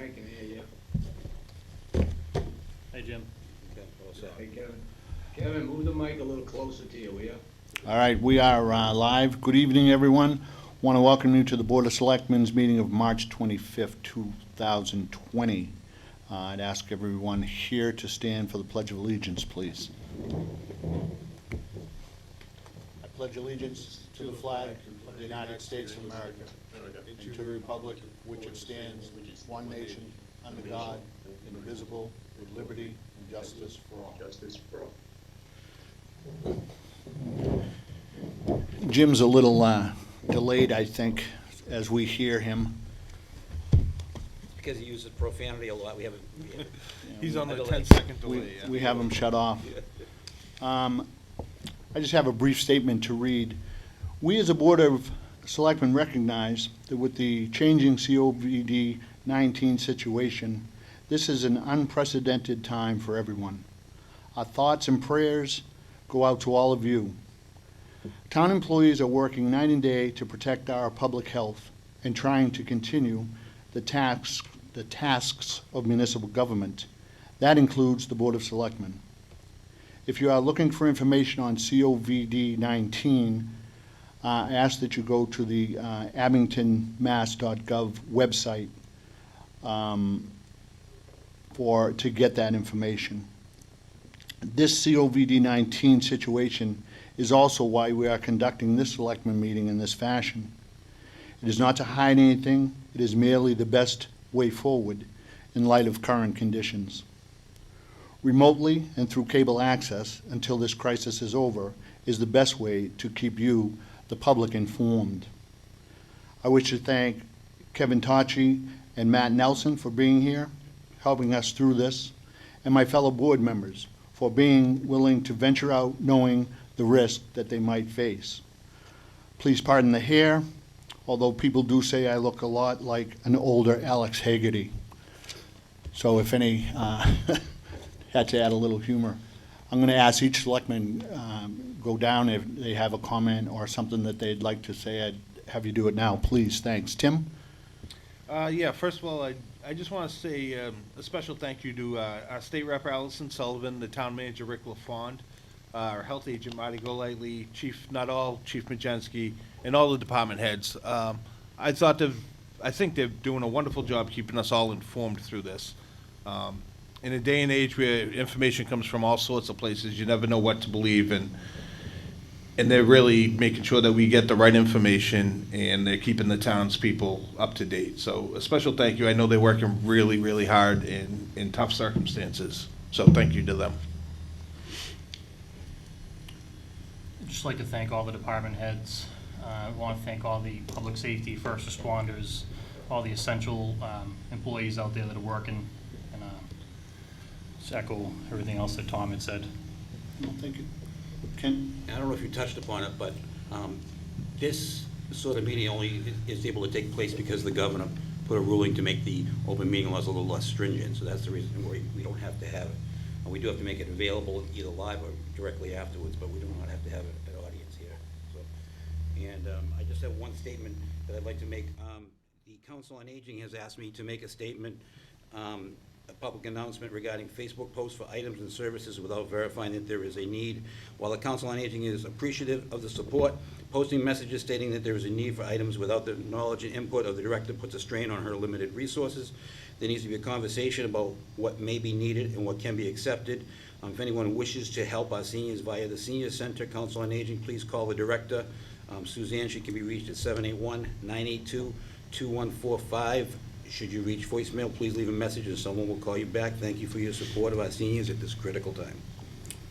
I can hear you. Hey, Jim. Okay, all set. Hey, Kevin. Kevin, move the mic a little closer to you, will you? All right, we are live. Good evening, everyone. Want to welcome you to the Board of Selectmen's meeting of March 25th, 2020. I'd ask everyone here to stand for the Pledge of Allegiance, please. I pledge allegiance to the flag of the United States of America and to the republic which it stands, one nation, under God, indivisible, with liberty and justice for all. Jim's a little delayed, I think, as we hear him. Because he uses profanity a lot, we haven't. He's on the delay. 10-second delay. yeah. We have him shut off. I just have a brief statement to read. We as a Board of Selectmen recognize that with the changing COVID-19 situation, this is an unprecedented time for everyone. Our thoughts and prayers go out to all of you. Town employees are working night and day to protect our public health and trying to continue the tasks of municipal government. That includes the Board of Selectmen. If you are looking for information on COVID-19, I ask that you go to the abingtonmass.gov website to get that information. This COVID-19 situation is also why we are conducting this Selectmen meeting in this fashion. It is not to hide anything, it is merely the best way forward in light of current conditions. Remotely and through cable access until this crisis is over is the best way to keep you, the public, informed. I wish to thank Kevin Tachi and Matt Nelson for being here, helping us through this, and my fellow board members for being willing to venture out knowing the risk that they might face. Please pardon the hair, although people do say I look a lot like an older Alex Haggerty. So if any, had to add a little humor. I'm going to ask each selectman go down if they have a comment or something that they'd like to say. I'd have you do it now, please. Thanks. Tim? Yeah, first of all, I just want to say a special thank you to our State Rep Allison Sullivan, the Town Manager Rick LaFond, our Health Agent Marty Golightly, Chief Nuttall, Chief Majensky, and all the department heads. I think they're doing a wonderful job keeping us all informed through this. In a day and age where information comes from all sorts of places, you never know what to believe, and they're really making sure that we get the right information, and they're keeping the townspeople up to date. So a special thank you. I know they're working really, really hard in tough circumstances. So thank you to them. I'd just like to thank all the department heads. I want to thank all the public safety, first responders, all the essential employees out there that are working, and just echo everything else that Tom had said. No, thank you. Ken? I don't know if you touched upon it, but this sort of meeting only is able to take place because the governor put a ruling to make the open meeting laws a little less stringent, so that's the reason we don't have to have it. And we do have to make it available either live or directly afterwards, but we do not have to have an audience here. So, and I just have one statement that I'd like to make. The Council on Aging has asked me to make a statement, a public announcement regarding Facebook posts for items and services without verifying that there is a need. While the Council on Aging is appreciative of the support, posting messages stating that there is a need for items without the knowledge and input of the director puts a strain on her limited resources. There needs to be a conversation about what may be needed and what can be accepted. If anyone wishes to help our seniors via the Senior Center Council on Aging, please call the director. Suzanne, she can be reached at 781-982-2145. Should you reach voicemail, please leave a message and someone will call you back. Thank you for your support of our seniors at this critical time.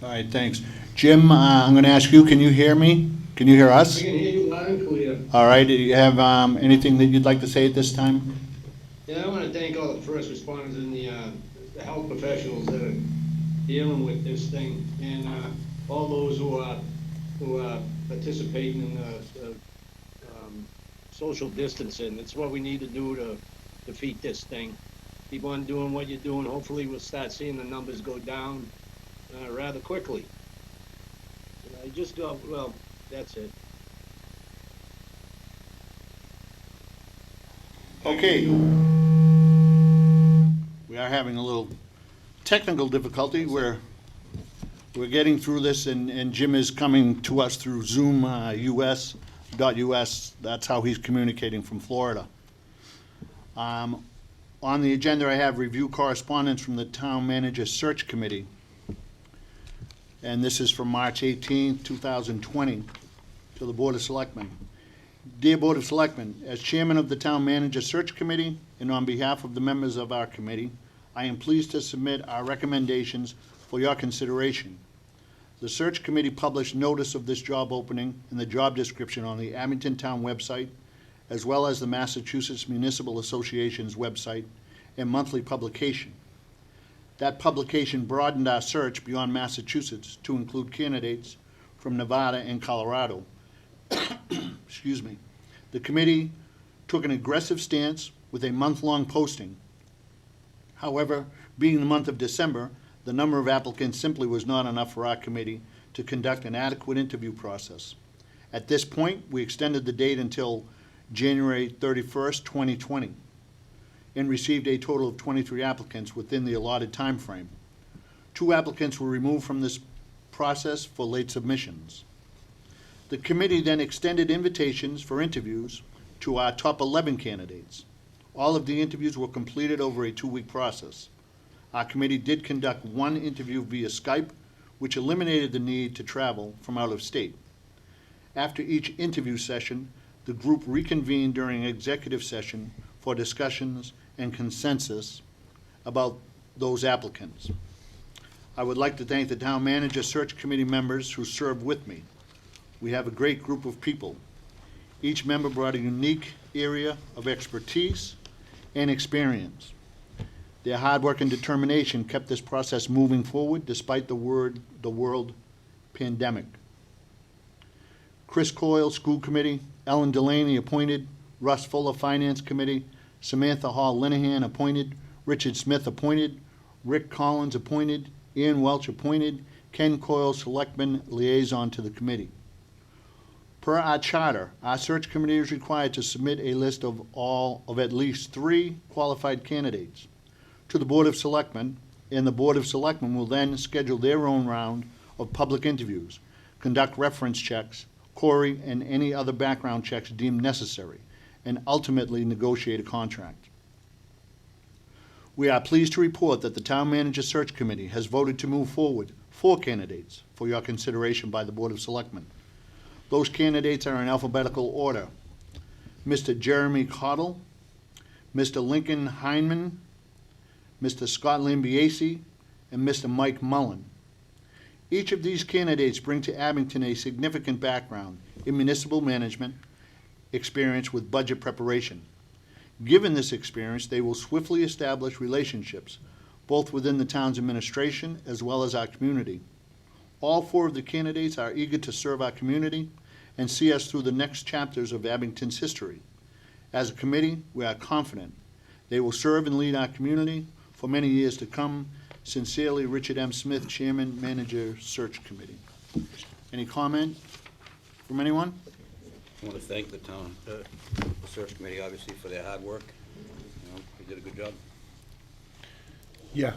All right, thanks. Jim, I'm going to ask you, can you hear me? Can you hear us? I can hear you loud and clear. All right, do you have anything that you'd like to say at this time? Yeah, I want to thank all the first responders and the health professionals that are dealing with this thing, and all those who are participating in the social distancing. It's what we need to do to defeat this thing. Keep on doing what you're doing. Hopefully we'll start seeing the numbers go down rather quickly. I just go, well, that's it. Okay. are having a little technical difficulty. We're getting through this, and Jim is coming to us through Zoom US. That's how he's communicating from Florida. On the agenda, I have review correspondence from the Town Manager Search Committee. And this is from March 18, 2020, to the Board of Selectmen. Dear Board of Selectmen, as Chairman of the Town Manager Search Committee, and on behalf of the members of our committee, I am pleased to submit our recommendations for your consideration. The Search Committee published notice of this job opening and the job description on the Abington Town website, as well as the Massachusetts Municipal Association's website and monthly publication. That publication broadened our search beyond Massachusetts to include candidates from Nevada and Colorado. Excuse me. The committee took an aggressive stance with a month-long posting. However, being the month of December, the number of applicants simply was not enough for our committee to conduct an adequate interview process. At this point, we extended the date until January 31st, 2020, and received a total of 23 applicants within the allotted time frame. 2 applicants were removed from this process for late submissions. The committee then extended invitations for interviews to our top 11 candidates. All of the interviews were completed over a 2-week process. Our committee did conduct 1 interview via Skype, which eliminated the need to travel from out of state. After each interview session, the group reconvened during executive session for discussions and consensus about those applicants. I would like to thank the Town Manager Search Committee members who served with me. We have a great group of people. Each member brought a unique area of expertise and experience. Their hard work and determination kept this process moving forward despite the world pandemic. Chris Coyle, School Committee, Ellen Delaney appointed, Russ Fuller, Finance Committee, Samantha Hall Linehan appointed, Richard Smith appointed, Rick Collins appointed, Ian Welch appointed, Ken Coyle, Selectman Liaison to the committee. Per our charter, our search committee is required to submit a list of at least 3 qualified candidates to the Board of Selectmen, and the Board of Selectmen will then schedule their own round of public interviews, conduct reference checks, query, and any other background checks deemed necessary, and ultimately negotiate a contract. We are pleased to report that the Town Manager Search Committee has voted to move forward 4 candidates for your consideration by the Board of Selectmen. Those candidates are in alphabetical order: Mr. Jeremy Cottle, Mr. Lincoln Heineman, Mr. Scott Lambiase, and Mr. Mike Mullen. Each of these candidates bring to Abington a significant background in municipal management, experience with budget preparation. Given this experience, they will swiftly establish relationships, both within the town's administration as well as our community. All 4 of the candidates are eager to serve our community and see us through the next chapters of Abington's history. As a committee, we are confident they will serve and lead our community for many years to come. Sincerely, Richard M. Smith, Chairman, Manager, Search Committee. Any comment from anyone? I want to thank the town, the search committee, obviously, for their hard work. You know, they did a good job. Yeah,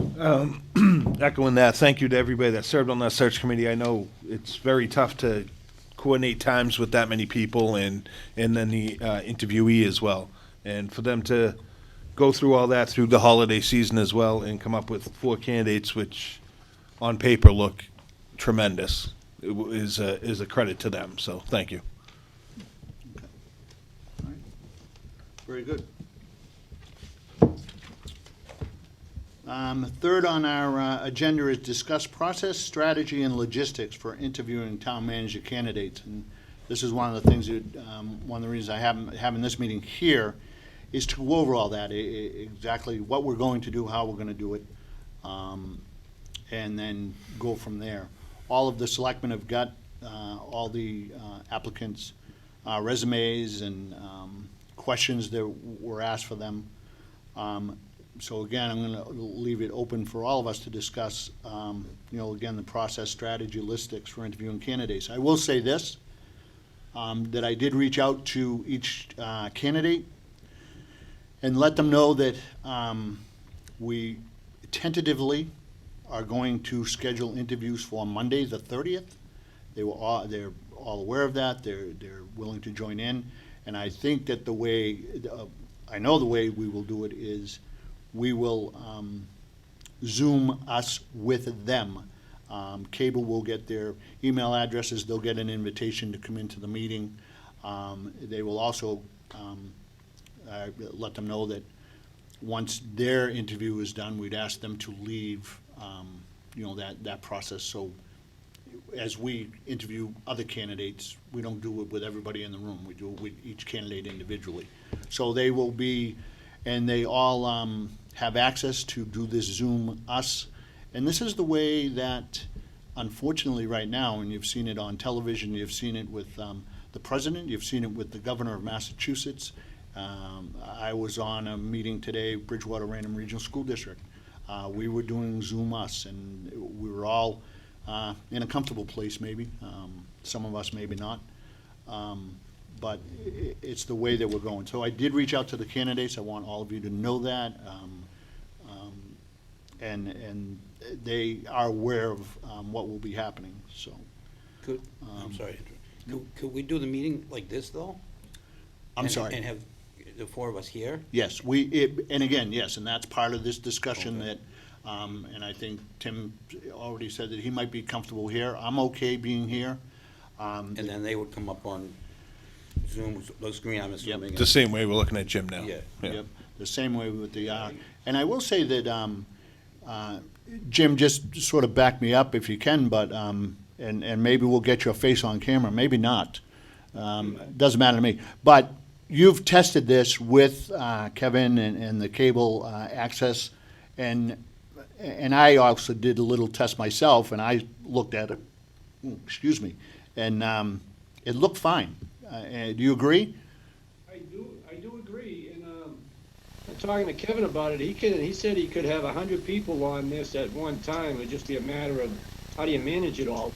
echoing that, thank you to everybody that served on that search committee. I know it's very tough to coordinate times with that many people, and then the interviewee as well. And for them to go through all that through the holiday season as well and come up with 4 candidates which on paper look tremendous is a credit to them. So thank you. All right. Very good. Third on our agenda is discuss process, strategy, and logistics for interviewing town manager candidates. And this is one of the things that, one of the reasons I have having this meeting here is to go over all that, exactly what we're going to do, how we're going to do it, and then go from there. All of the selectmen have got all the applicants' resumes and questions that were asked for them. So again, I'm going to leave it open for all of us to discuss, again, the process, strategy, logistics for interviewing candidates. I will say this, that I did reach out to each candidate and let them know that we tentatively are going to schedule interviews for Monday, the 30th. They're all aware of that. They're willing to join in. And I think that the way, I know the way we will do it is we will Zoom us with them. Cable will get their email addresses. They'll get an invitation to come into the meeting. They will also let them know that once their interview is done, we'd ask them to leave, that process. So as we interview other candidates, we don't do it with everybody in the room. We do it with each candidate individually. So they will be, and they all have access to do this Zoom us. And this is the way that, unfortunately, right now, and you've seen it on television, you've seen it with the president, you've seen it with the governor of Massachusetts. I was on a meeting today, Bridgewater Rainham Regional School District. We were doing Zoom us, and we were all in a comfortable place, maybe. Some of us maybe not. But it's the way that we're going. So I did reach out to the candidates. I want all of you to know that. And they are aware of what will be happening, so. I'm sorry. Could we do the meeting like this, though? I'm sorry. And have the four of us here? Yes, and again, yes, and that's part of this discussion Okay. that, and I think Tim already said that he might be comfortable here. I'm okay being here. And then they would come up on Zoom, the screen, I'm assuming. The same way we're looking at Jim now. Yeah. Yep, the same way with the, and I will say that, Jim, just sort of back me up if you can, but, and maybe we'll get your face on camera, maybe not. Doesn't matter to me. But you've tested this with Kevin and the cable access, and I also did a little test myself, and I looked at it, excuse me, and it looked fine. Do you agree? I do agree, and I'm talking to Kevin about it. He said he could have 100 people on this at one time. It'd just be a matter of how do you manage it all.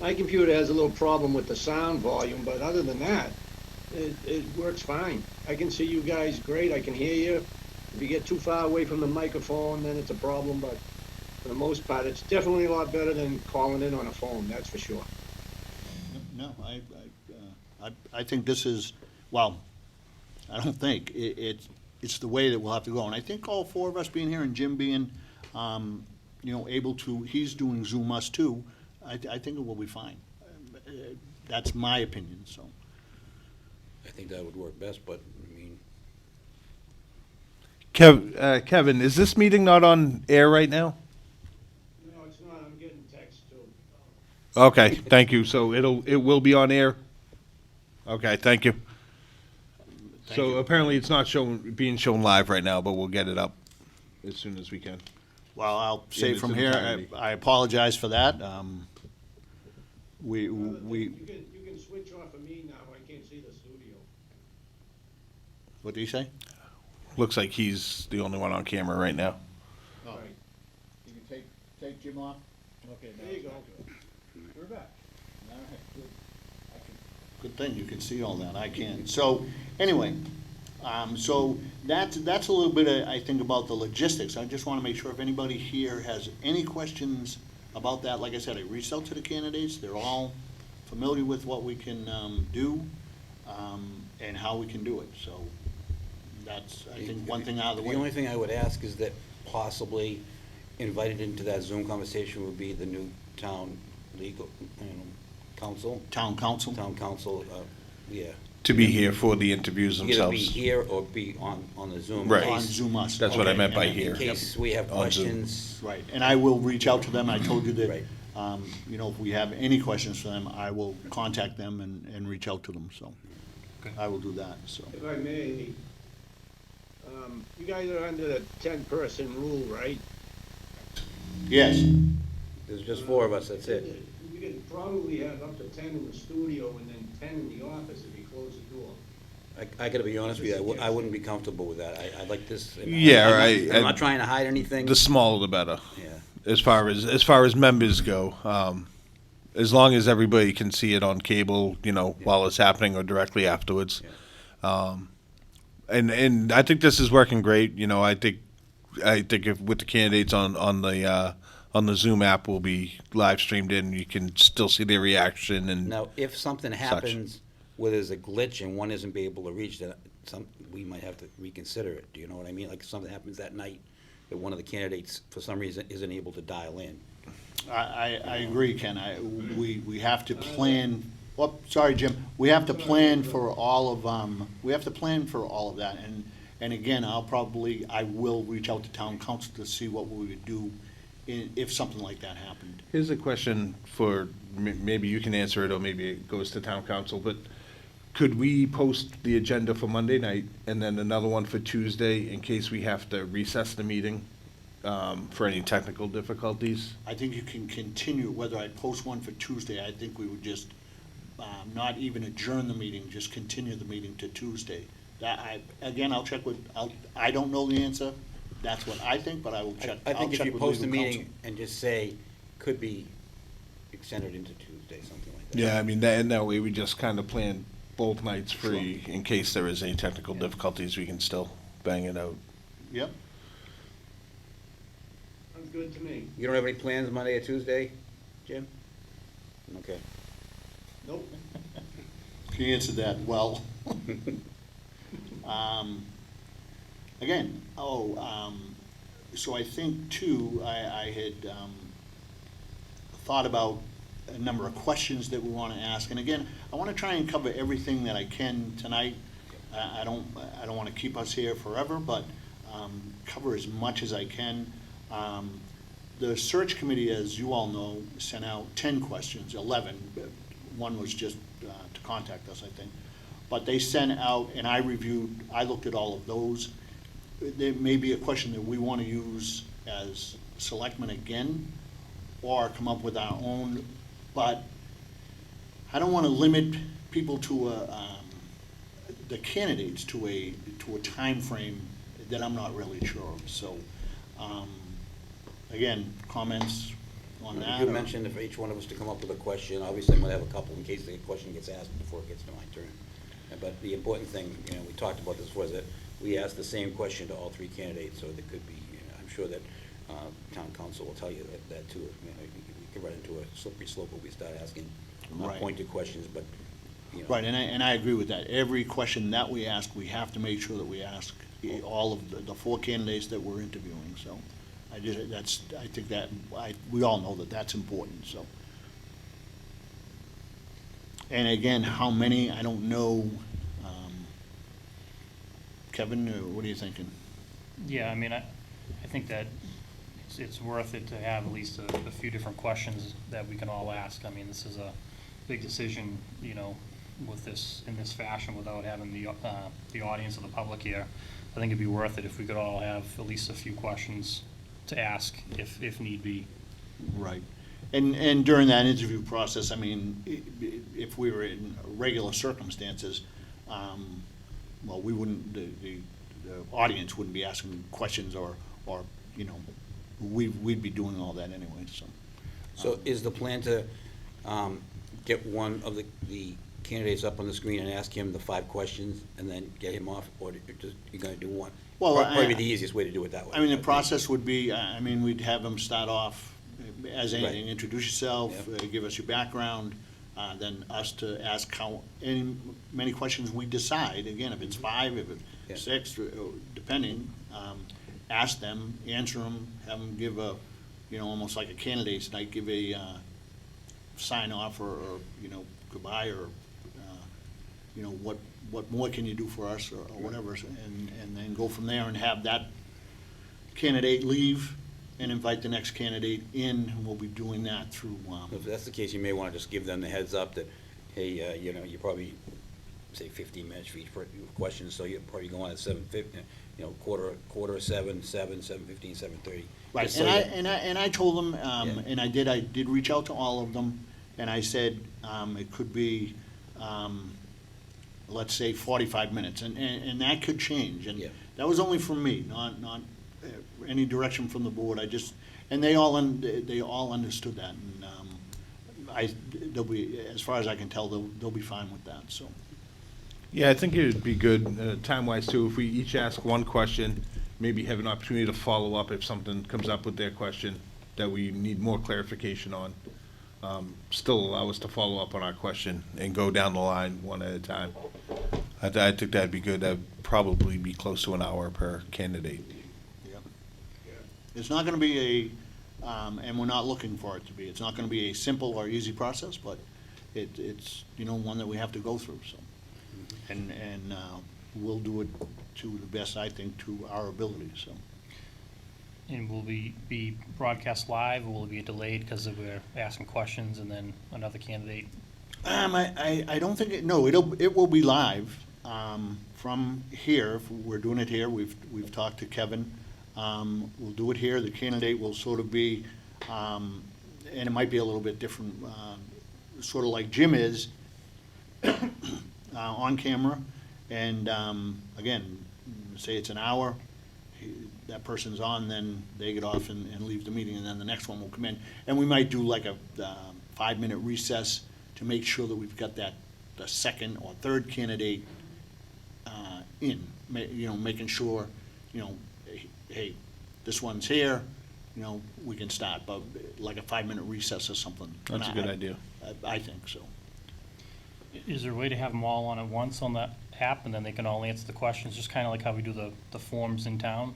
My computer has a little problem with the sound volume, but other than that, it works fine. I can see you guys great. I can hear you. If you get too far away from the microphone, then it's a problem, but for the most part, it's definitely a lot better than calling in on a phone, that's for sure. No, I think this is, well, I don't think, it's the way that we'll have to go. And I think all four of us being here and Jim being, able to, he's doing Zoom us too, I think it will be fine. That's my opinion, so. I think that would work best, but, I mean, Kevin, is this meeting not on air right now? No, it's not, I'm getting texts too. Okay, thank you. So it will be on air? Okay, thank you. Thank So you. apparently it's not being shown live right now, but we'll get it up as soon as we can. Well, I'll say its from here, entirety. I apologize for that. We, You can switch off of me now, I can't see the studio. what do you say? Looks like he's the only one on camera right now. Right. You can take Jim off? Okay. There you go. We're back. Good thing, you can see all that, I can't. So, anyway, so that's a little bit, I think, about the logistics. I just want to make sure if anybody here has any questions about that. Like I said, I reached out to the candidates, they're all familiar with what we can do and how we can do it. So that's, I think, one thing out of the way. the only thing I would ask is that possibly invited into that Zoom conversation would be the new town legal, council, Town council? town council, yeah. To be here for the interviews Either be themselves. here or be on the Zoom. in Right. On case- Zoom us. That's what I Okay. meant by in here. case we have On Zoom. questions. Right, and I will reach out to them. I told you that, Right. if we have any questions for them, I will contact them and reach out to them, so. Okay. I will do that, so. If I may, you guys are under the 10-person rule, right? Yes, There's just four of us, that's it. We could probably have up to 10 in the studio and then 10 in the office if you close the door. I gotta be honest with you, I wouldn't be comfortable with that. I like this. Yeah, I'm not- right. I'm not trying to hide anything. The smaller the better, Yeah. as far as members go. As long as everybody can see it on cable, while it's happening or directly afterwards. And I think this is working great. I think I think if with the candidates on the Zoom app will be live streamed in, you can still see their reaction and. Now, if something happens where there's a glitch and one isn't be able to reach, then we might have to reconsider it. Do you know what I mean? Like if something happens that night that one of the candidates, for some reason, isn't able to dial in. I agree, Ken. We have to plan, oh, sorry, Jim. We have to plan for all of, that. And again, I will reach out to town council to see what we would do if something like that happened. Here's a question for, maybe you can answer it, or maybe it goes to town council, but could we post the agenda for Monday night and then another one for Tuesday in case we have to recess the meeting for any technical difficulties? I think you can continue, whether I post one for Tuesday, I think we would just not even adjourn the meeting, just continue the meeting to Tuesday. I'll check with, I don't know the answer. That's what I think, but I will check. I think I'll if check you with post a legal meeting counsel. and just say, could be extended into Tuesday, something like that. Yeah, I mean, and that way we just kind of plan both nights free in case there is any technical difficulties, we can still bang it out. Yep. Sounds good to me. You don't have any plans Monday or Tuesday, Jim? Okay. Nope. He answered that well. Again, so I think too, I had thought about a number of questions that we want to ask. And again, I want to try and cover everything that I can tonight. I don't want to keep us here forever, but cover as much as I can. The search committee, as you all know, sent out 10 questions, 11. But one was just to contact us, I think. But they sent out, and I looked at all of those. There may be a question that we want to use as selectmen again, or come up with our own, but I don't want to limit people to the candidates to a time frame that I'm not really sure of. So, again, comments on that? You mentioned if each one of us to come up with a question, obviously I'm gonna have a couple in case the question gets asked before it gets to my turn. But the important thing, we talked about this, was that we asked the same question to all three candidates, so there could be, I'm sure that town council will tell you that too. We could run into a slippery slope if we start asking Right. pointed questions, but, Right, and I agree with that. Every question that we ask, we have to make sure that we ask all of the four candidates that we're interviewing, so I think that, we all know that that's important, so. And again, how many, I don't know. Kevin, what are you thinking? Yeah, I mean, I think that it's worth it to have at least a few different questions that we can all ask. I mean, this is a big decision, with this, in this fashion, without having the audience of the public here. I think it'd be worth it if we could all have at least a few questions to ask if need be. Right. And during that interview process, I mean, if we were in regular circumstances, well, we wouldn't, the audience wouldn't be asking questions or we'd be doing all that anyway, so. So is the plan to get one of the candidates up on the screen and ask him the 5 questions and then get him off, or you're going to do one? Well, Probably the easiest way to do it that way. I mean, the process would be, we'd have them start off as anything, Right. introduce yourself, Yep. give us your background, then us to ask many questions we decide. Again, if it's 5, if Yeah. it's 6, depending, ask them, answer them, have them give almost like a candidate's night, give a sign off or goodbye, or what more can you do for us, or whatever, and then go from there and have that candidate leave and invite the next candidate in, and we'll be doing that through, If that's the case, you may want to just give them the heads up that, hey, you probably, say 15 minutes for each question, so you'll probably go on at 7:50, quarter of 7, 7:15, 7:30. right, Just so and I told them, Yeah. and I did reach out to all of them, and I said, it could be, let's say 45 minutes, and that could change, and Yeah. that was only from me, not any direction from the board. And they all understood that, and they'll be, as far as I can tell, they'll be fine with that, so. Yeah, I think it would be good, time-wise too, if we each ask one question, maybe have an opportunity to follow up if something comes up with their question that we need more clarification on. Still allow us to follow up on our question and go down the line one at a time. I think that'd be good. That'd probably be close to an hour per candidate. Yep. It's not gonna be a, and we're not looking for it to be, it's not gonna be a simple or easy process, but it's, one that we have to go through, so. And we'll do it to the best, I think, to our ability, so. And will we be broadcast live, or will it be delayed because we're asking questions and then another candidate? I don't think, it will be live, from here. If we're doing it here, we've talked to Kevin. We'll do it here. The candidate will sort of be, and it might be a little bit different, sort of like Jim is, on camera. And, again, say it's an hour, that person's on, then they get off and leave the meeting, and then the next one will come in. And we might do like a 5-minute recess to make sure that we've got the second or third candidate making sure, hey, this one's here, we can start, but like a 5-minute recess or something. That's a good idea. I think so. Is there a way to have them all on at once on the app, and then they can all answer the questions, just kind of like how we do the forms in town?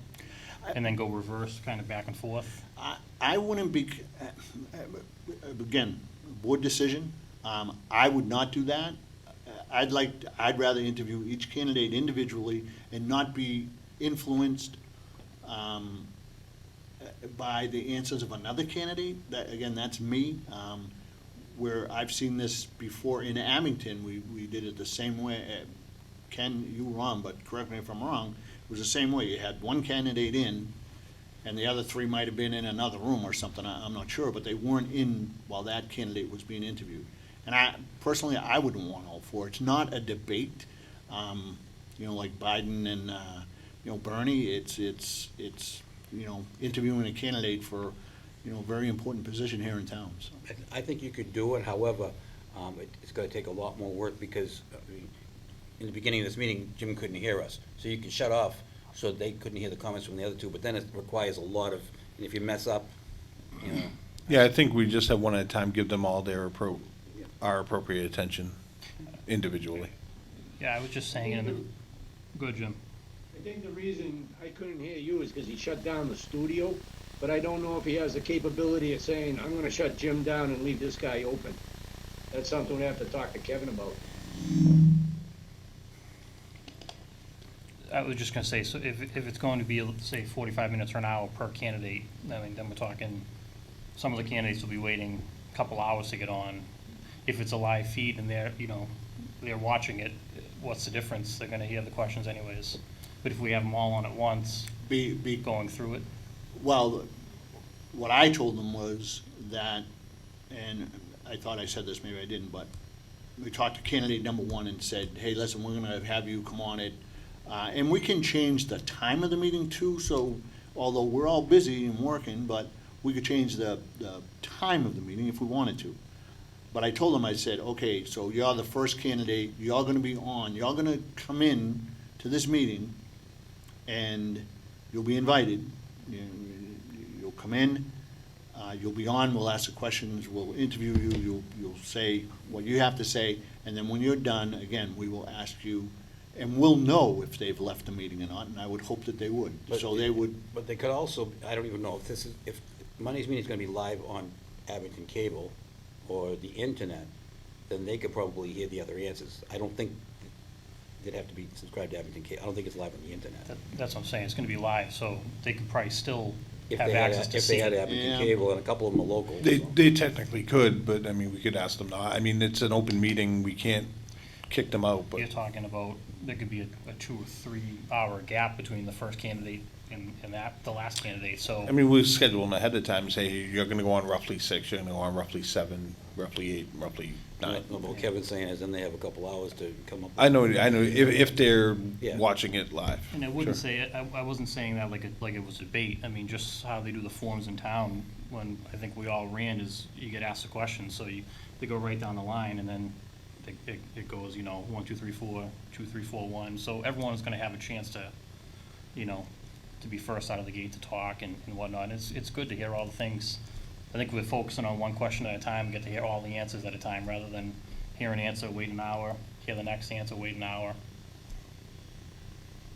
And then go reverse, kind of back and forth? I wouldn't be, again, board decision. I would not do that. I'd rather interview each candidate individually and not be influenced by the answers of another candidate. Again, that's me. Where I've seen this before in Abington, we did it the same way. Ken, you were wrong, but correct me if I'm wrong. It was the same way. You had one candidate in, and the other 3 might have been in another room or something. I'm not sure, but they weren't in while that candidate was being interviewed. And personally, I wouldn't want all 4. It's not a debate, like Biden and Bernie. It's interviewing a candidate for a very important position here in town. So. I think you could do it, however, it's gonna take a lot more work because, in the beginning of this meeting, Jim couldn't hear us. So you can shut off so they couldn't hear the comments from the other 2, but then it requires a lot of, and if you mess up, Yeah, I think we just have one at a time, give them all their our appropriate attention individually. Yeah, I was just saying, good, Jim. I think the reason I couldn't hear you is because he shut down the studio, but I don't know if he has the capability of saying, I'm gonna shut Jim down and leave this guy open. That's something we have to talk to Kevin about. I was just gonna say, so if it's going to be, say, 45 minutes or an hour per candidate, I mean, then we're talking, some of the candidates will be waiting a couple hours to get on. If it's a live feed and they're watching it, what's the difference? They're gonna hear the questions anyways. But if we have them all on at once, going through it. Well, what I told them was that, and I thought I said this, maybe I didn't, but we talked to candidate number 1 and said, hey, listen, we're gonna have you come on it. And we can change the time of the meeting too, so although we're all busy and working, but we could change the time of the meeting if we wanted to. But I told them, I said, okay, so you're the first candidate, you're gonna be on, you're gonna come in to this meeting, and you'll be invited. You'll come in, you'll be on, we'll ask the questions, we'll interview you, you'll say what you have to say, and then when you're done, again, we will ask you, and we'll know if they've left the meeting or not, and I would hope that they would. So they would. But they could also, I don't even know if Monday's meeting is gonna be live on Abington Cable or the internet, then they could probably hear the other answers. I don't think they'd have to be subscribed to Abington Cable. I don't think it's live on the internet. That's what I'm saying, it's gonna be live, so they could probably still If have they had, access to if see they had it. Abington Yeah. Cable, and a couple of them are local. They so. they technically could, but I mean, we could ask them not. I mean, it's an open meeting, we can't kick them out, but. You're talking about, there could be a 2 or 3 hour gap between the first candidate and the last candidate, so. I mean, we schedule them ahead of time and say, hey, you're gonna go on roughly 6, you're gonna go on roughly 7, roughly 8, roughly 9. No, but what Kevin's saying is then they have a couple hours to come up. I know, if they're Yeah. watching it live. And I wouldn't Sure. say, I wasn't saying that like it was a debate. I mean, just how they do the forms in town, when I think we all ran, is you get asked a question, so they go right down the line, and then it goes, 1, 2, 3, 4, 2, 3, 4, 1. So everyone's gonna have a chance to, to be first out of the gate to talk and whatnot. It's good to hear all the things. I think we're focusing on one question at a time, get to hear all the answers at a time, rather than hear an answer, wait an hour, hear the next answer, wait an hour.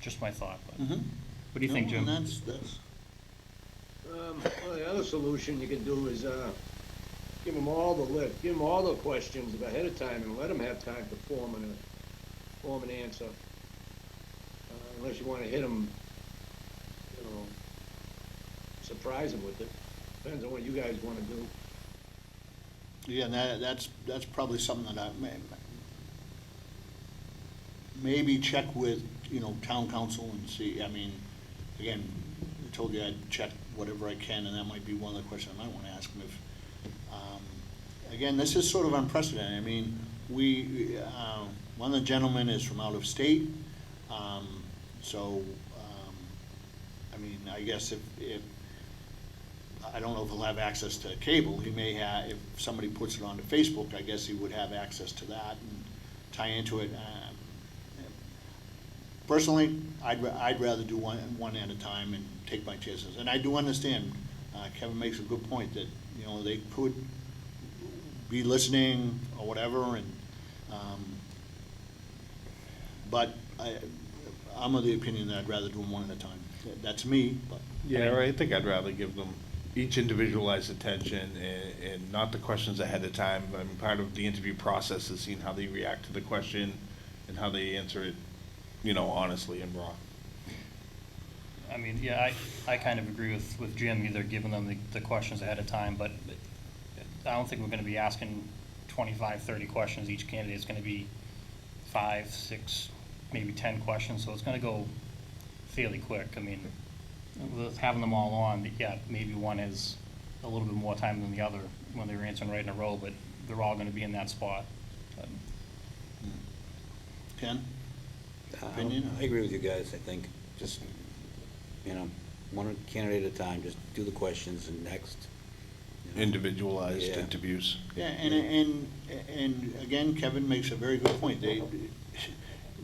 Just my thought, but Mhm. what do you think, Jim? And that's, Well, the other solution you can do is, give them all the list, give them all the questions ahead of time and let them have time to form an answer. Unless you wanna hit them, you know, surprise them with it. Depends on what you guys wanna do. yeah, and that's probably something that I maybe check with, town council and see, I mean, again, I told you I'd check whatever I can, and that might be one of the questions I might wanna ask them if, again, this is sort of unprecedented. I mean, one of the gentlemen is from out of state, so, I mean, I guess if, I don't know if he'll have access to cable, he may have, if somebody puts it onto Facebook, I guess he would have access to that and tie into it. Personally, I'd rather do one at a time and take my chances, and I do understand, Kevin makes a good point that, they could be listening or whatever, and, but I'm of the opinion that I'd rather do them one at a time. That's me, but. Yeah, right, I think I'd rather give them each individualized attention and not the questions ahead of time. I mean, part of the interview process is seeing how they react to the question and how they answer it, honestly and raw. I mean, yeah, I kind of agree with Jim, either giving them the questions ahead of time, but I don't think we're gonna be asking 25, 30 questions. Each candidate's gonna be 5, 6, maybe 10 questions, so it's gonna go fairly quick. I mean, with having them all on, yeah, maybe one is a little bit more time than the other when they're answering right in a row, but they're all gonna be in that spot. Ken? Opinion? I agree with you guys, I think, just, one candidate at a time, just do the questions and next. Individualized Yeah. interviews. Yeah, and again, Kevin makes a very good point.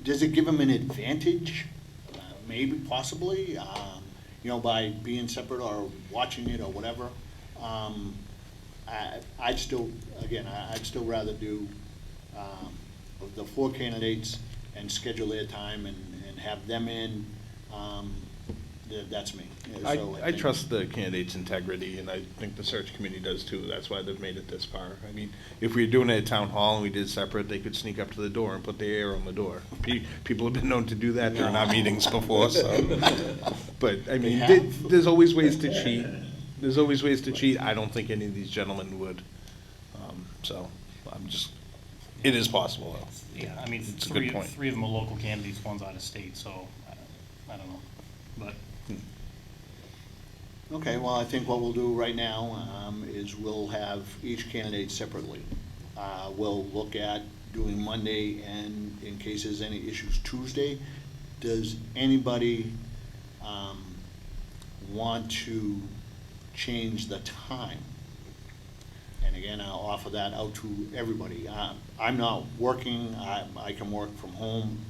Does it give them an advantage? Maybe, possibly, by being separate or watching it or whatever. I'd still rather do, the 4 candidates and schedule their time and have them in. That's me. So I think- trust the candidate's integrity, and I think the search committee does too. That's why they've made it this far. I mean, if we were doing it at town hall and we did separate, they could sneak up to the door and put the air on the door. People have been known to do that during our meetings before, so. But, I mean, They have? there's always ways to cheat. There's always ways to cheat. I don't think any of these gentlemen would. So, it is possible, though. Yeah, I mean, It's a good point. three of them are local candidates, one's out of state, so I don't know, but. Okay, well, I think what we'll do right now is we'll have each candidate separately. We'll look at doing Monday, and in case there's any issues, Tuesday. Does anybody want to change the time? And again, I'll offer that out to everybody. I'm not working, I can work from home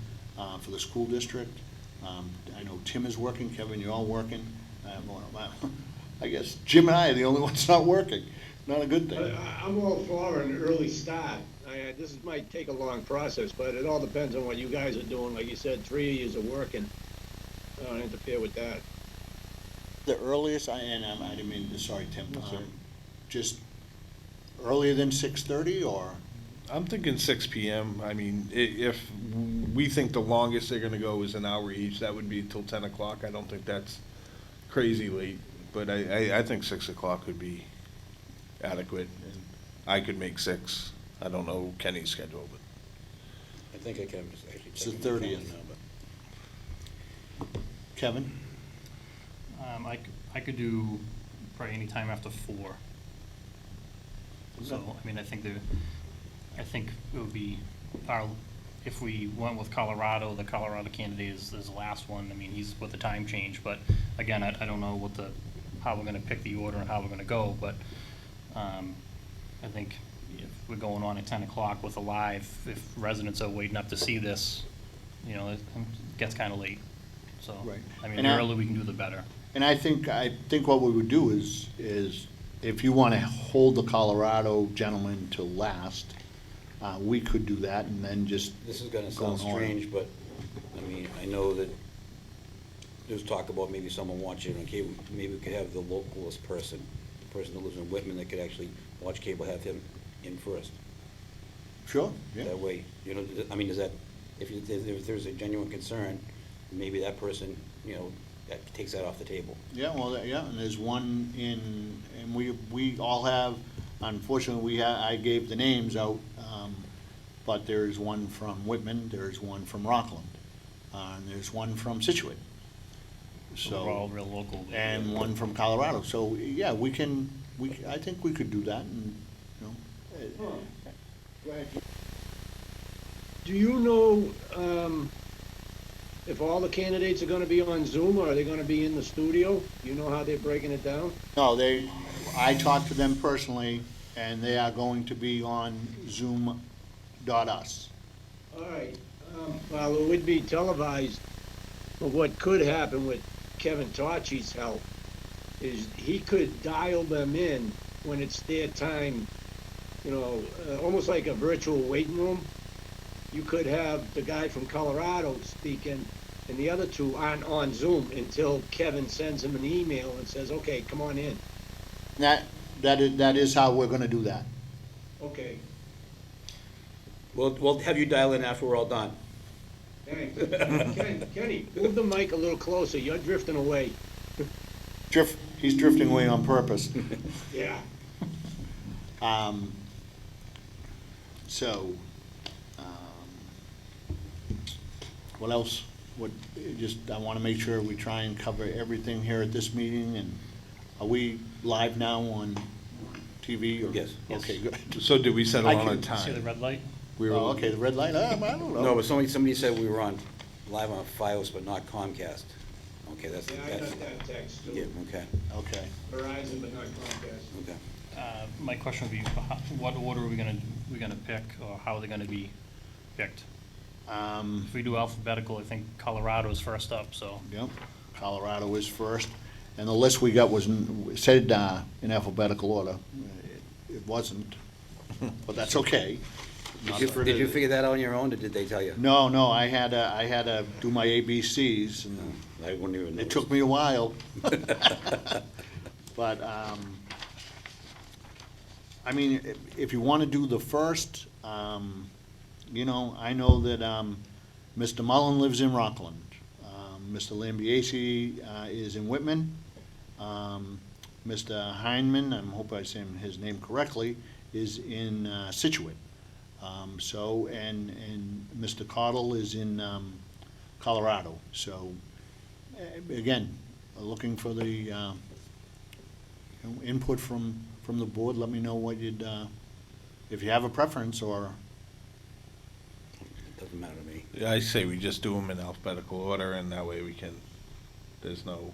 for the school district. I know Tim is working, Kevin, you're all working. I guess Jim and I are the only ones not working. Not a good thing. I'm all for an early start. This might take a long process, but it all depends on what you guys are doing. Like you said, 3 of you are working. I don't interfere with that. The earliest, I didn't mean, sorry, Tim. No, sir. Just earlier than 6:30, or? I'm thinking 6 PM. I mean, if we think the longest they're gonna go is an hour each, that would be till 10 o'clock. I don't think that's crazy late, but I think 6 o'clock would be adequate, and I could make 6. I don't know Kenny's schedule, but. I think I can just actually It's the check my phone 30th. now, but. Kevin? I could do probably any time after 4. So, I mean, I think it would be, if we went with Colorado, the Colorado candidate is the last one. I mean, he's with the time change, but again, I don't know how we're gonna pick the order and how we're gonna go, but, I think if we're going on at 10 o'clock with a live, if residents are waiting up to see this, it gets kinda late. so. Right. I mean, And the I- earlier we can do, the better. And I think what we would do is if you want to hold the Colorado gentleman to last, we could do that and then just. This is gonna go sound in order. strange, but, I mean, I know that there's talk about maybe someone watching on cable, maybe we could have the localist person, the person that lives in Whitman that could actually watch cable, have him in first. Sure, yeah. That way, you know, I mean, is that, if there's a genuine concern, maybe that person, you know, that takes that off the table. Yeah, well, yeah, and there's one and we all have, unfortunately, I gave the names out, but there's one from Whitman, there's one from Rockland, and there's one from Situate. So we're all real local. And one from Colorado, so, yeah, I think we could do that, and, you know. Go ahead. Do you know, if all the candidates are gonna be on Zoom, or are they gonna be in the studio? You know how they're breaking it down? No, I talked to them personally, and they are going to be on Zoom.us. All right, well, it would be televised, but what could happen with Kevin Torchi's help is he could dial them in when it's their time, you know, almost like a virtual waiting room. You could have the guy from Colorado speaking, and the other two aren't on Zoom until Kevin sends him an email and says, okay, come on in. That is how we're gonna do that. Okay, We'll have you dial in after we're all done. thanks. Kenny, move the mic a little closer, you're drifting away. He's drifting away on purpose. Yeah. So, what else? I wanna make sure we try and cover everything here at this meeting, and are we live now on TV or? Yes. Okay, good. So did we settle I on a can See the time? red light? We were- Oh, okay, the red light, I don't know. No, but somebody said we were on, live on Fios, but not Comcast. Okay, that's, Yeah, I got that text yeah, too. okay, Okay. Verizon, but not Comcast. okay. My question would be, what order are we gonna pick, or how are they gonna be picked? If we do alphabetical, I think Colorado's first up, so. Yep, Colorado is first, and the list we got said in alphabetical order. It wasn't, but that's okay. Did you figure that out on your own, or did they tell you? No, I had to do my ABCs, and I wouldn't even know. it took me a while. But, I mean, if you want to do the first, you know, I know that Mr. Mullen lives in Rockland. Mr. Lambiase is in Whitman. Mr. Heinman, I hope I say his name correctly, is in Situate. So, and Mr. Cottle is in Colorado. So, again, looking for the you know, input from the board. Let me know what you'd, if you have a preference, or, Doesn't matter to me. Yeah, I say we just do them in alphabetical order, and that way we can, there's no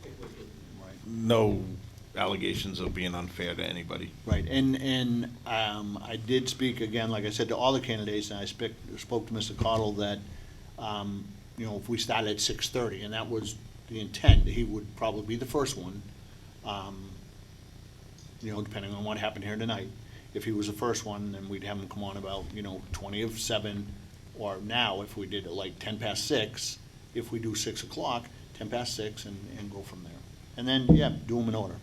allegations of being unfair to anybody. right, and I did speak again, like I said, to all the candidates, and I spoke to Mr. Cottle that, you know, if we start at 6:30, and that was the intent, he would probably be the first one, you know, depending on what happened here tonight. If he was the first one, then we'd have him come on about, you know, 20 of 7, or now, if we did it like 10 past 6, if we do 6 o'clock, 10 past 6, and go from there. And then, yeah, do them in order,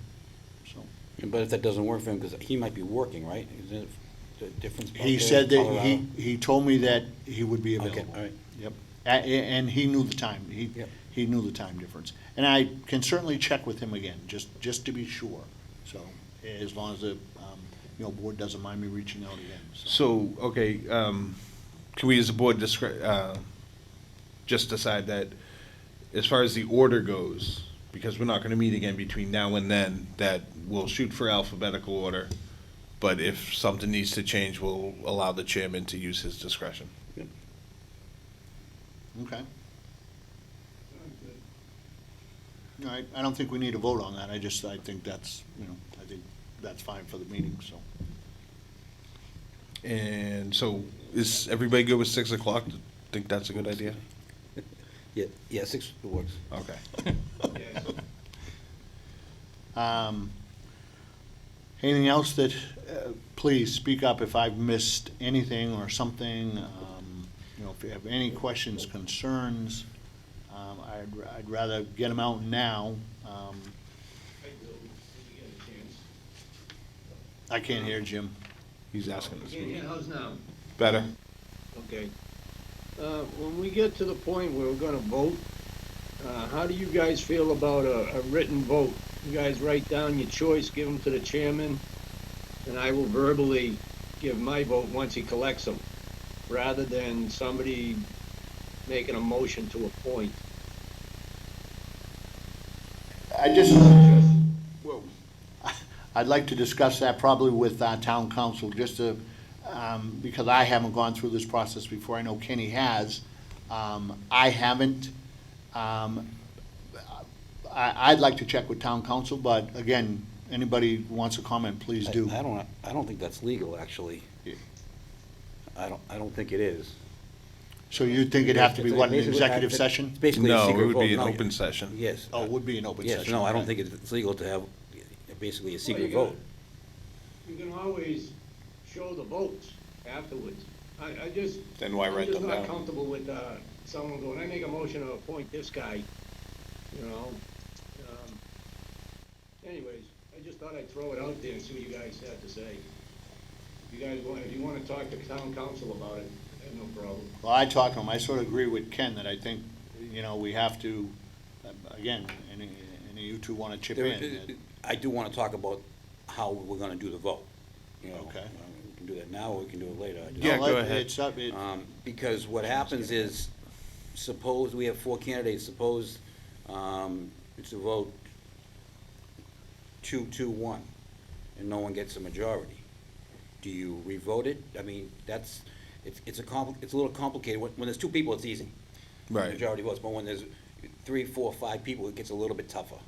so. But if that doesn't work for him, because he might be working, right? Isn't it the difference? out He there said in that, Colorado? he told me that he would be Okay, available. all right. Yep, and he knew the time, Yep. he knew the time difference. And I can certainly check with him again, just to be sure, so, as long as the, you know, board doesn't mind me reaching out again, so. So, okay, can we as a board just decide that as far as the order goes, because we're not gonna meet again between now and then, that we'll shoot for alphabetical order, but if something needs to change, we'll allow the chairman to use his discretion. Okay. All right, I don't think we need a vote on that, I think that's, you know, I think that's fine for the meeting, so. And so, is everybody good with 6 o'clock? Think that's a good idea? Yeah, 6 works. Okay. Yes. Anything else that, please speak up if I've missed anything or something. You know, if you have any questions, concerns, I'd rather get them out now. I will, when you get a chance. I can't hear Jim. He's asking You us. can't hear, how's now? Better. Okay. When we get to the point where we're gonna vote, how do you guys feel about a written vote? You guys write down your choice, give them to the chairman, and I will verbally give my vote once he collects them, rather than somebody making a motion to appoint. I just, whoa. I'd like to discuss that probably with town council, just to, because I haven't gone through this process before. I know Kenny has. I haven't. I'd like to check with town council, but again, anybody who wants to comment, please do. I don't think that's legal, actually. I don't think it is. So you think it'd have to be, what, an Basically, executive session? It's basically a No, secret it would vote. be an No, open session. Yes. Oh, it would be an open Yes, session. no, I don't okay. think it's legal to have basically a Well, secret you gotta- vote. You can always show the votes afterwards. I just. Then why write them I'm down? just not comfortable with, someone going, I make a motion to appoint this guy, you know? Anyways, I just thought I'd throw it out there and see what you guys had to say. If you wanna talk to town council about it, I have no problem. Well, I talk to him, I sort of agree with Ken that I think, you know, we have to, again, any of you two want to chip in. I do want to talk about how we're going to do the vote. You know, Okay. We can do that now, or we can do it later. I just- Yeah, No, go let- ahead. It's up, Because what happens is, suppose we have 4 candidates, suppose it's a vote 2-2-1, and no one gets a majority. Do you revote it? I mean, it's a little complicated. When there's 2 people, it's easy. Right. Majority votes, but when there's 3, 4, 5 people, it gets a little bit tougher.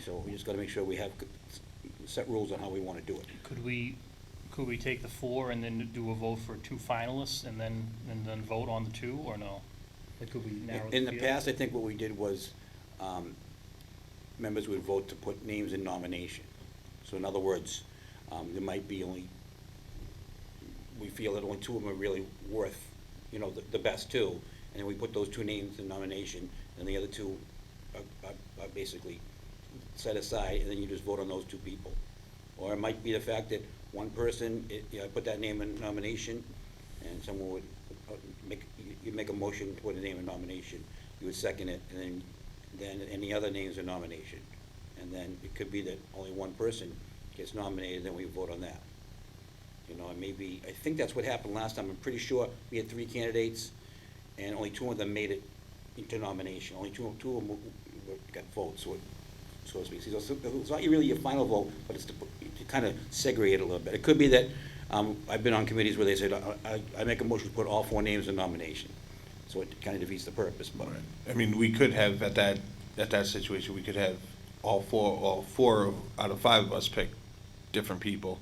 So we just gotta make sure we have set rules on how we wanna do it. Could we take the 4 and then do a vote for 2 finalists and then vote on the 2, or no? Like, could we narrow the In the field? past, I think what we did was, members would vote to put names in nomination. So in other words, there might be we feel that only 2 of them are really worth, you know, the best 2, and then we put those 2 names in nomination, and the other 2 are basically set aside, and then you just vote on those 2 people. Or it might be the fact that one person, put that name in nomination, and someone would you'd make a motion to put a name in nomination, you would second it, and then any other names in nomination. And then it could be that only one person gets nominated, then we vote on that. You know, and maybe, I think that's what happened last time. I'm pretty sure we had 3 candidates, and only 2 of them made it into nomination. Only two of them got votes, so to speak. So it's not really your final vote, but it's to kind of segregate it a little bit. It could be that, I've been on committees where they said, I make a motion to put all 4 names in nomination. So it kind of defeats the purpose, but. I mean, we could have, at that situation, we could have all four out of 5 of us pick different people,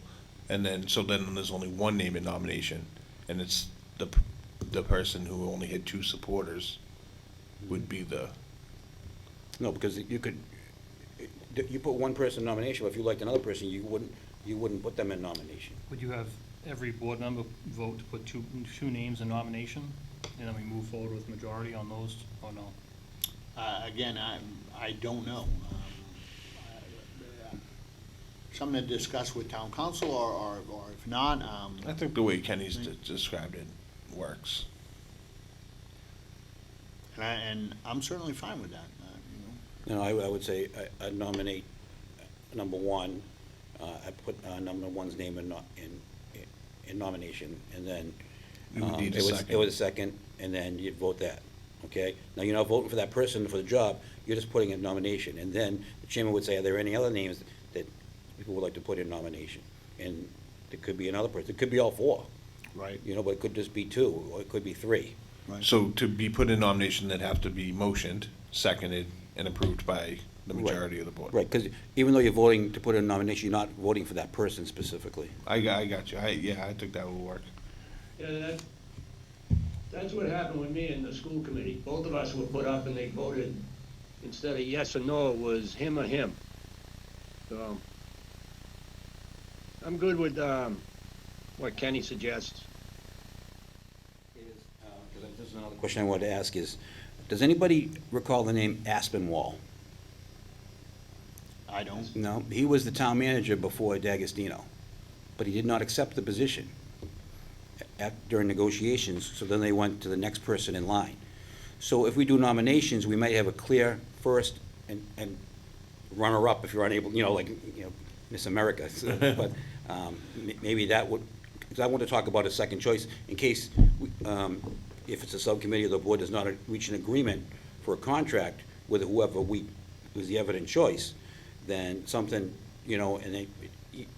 and then there's only one name in nomination, and it's the person who only had 2 supporters would be the. No, because you put one person in nomination, but if you liked another person, you wouldn't put them in nomination. Would you have every board member vote to put two names in nomination, and then we move forward with majority on those, or no? Again, I don't know. Something to discuss with town council, or if not, I think the way Kenny's described it works. and I'm certainly fine with that, you know. No, I would say I nominate number 1, I put number 1's name in nomination, and then You would need a it second. was a second, and then you'd vote that, okay? Now, you're not voting for that person for the job, you're just putting in nomination, and then the chairman would say, are there any other names that people would like to put in nomination? And it could be another person, it could be all 4, Right. you know, but it could just be 2, or it could be 3. So to be put in nomination, they'd have to be motioned, seconded, and approved by the majority of the board. Right, because even though you're voting to put in nomination, you're not voting for that person specifically. I got you. I think that will work. Yeah, That's what happened with me in the school committee. Both of us were put up and they voted, instead of yes or no, it was him or him. So, I'm good with, what Kenny suggests. This is another question I wanted to ask is, does anybody recall the name Aspinwall? I don't. No, he was the town manager before D'Agostino, but he did not accept the position during negotiations, so then they went to the next person in line. So if we do nominations, we might have a clear first and runner-up if you're unable, like, Miss America. So, but maybe that would, because I want to talk about a second choice in case, if it's a subcommittee or the board does not reach an agreement for a contract with whoever was the evident choice, then something, and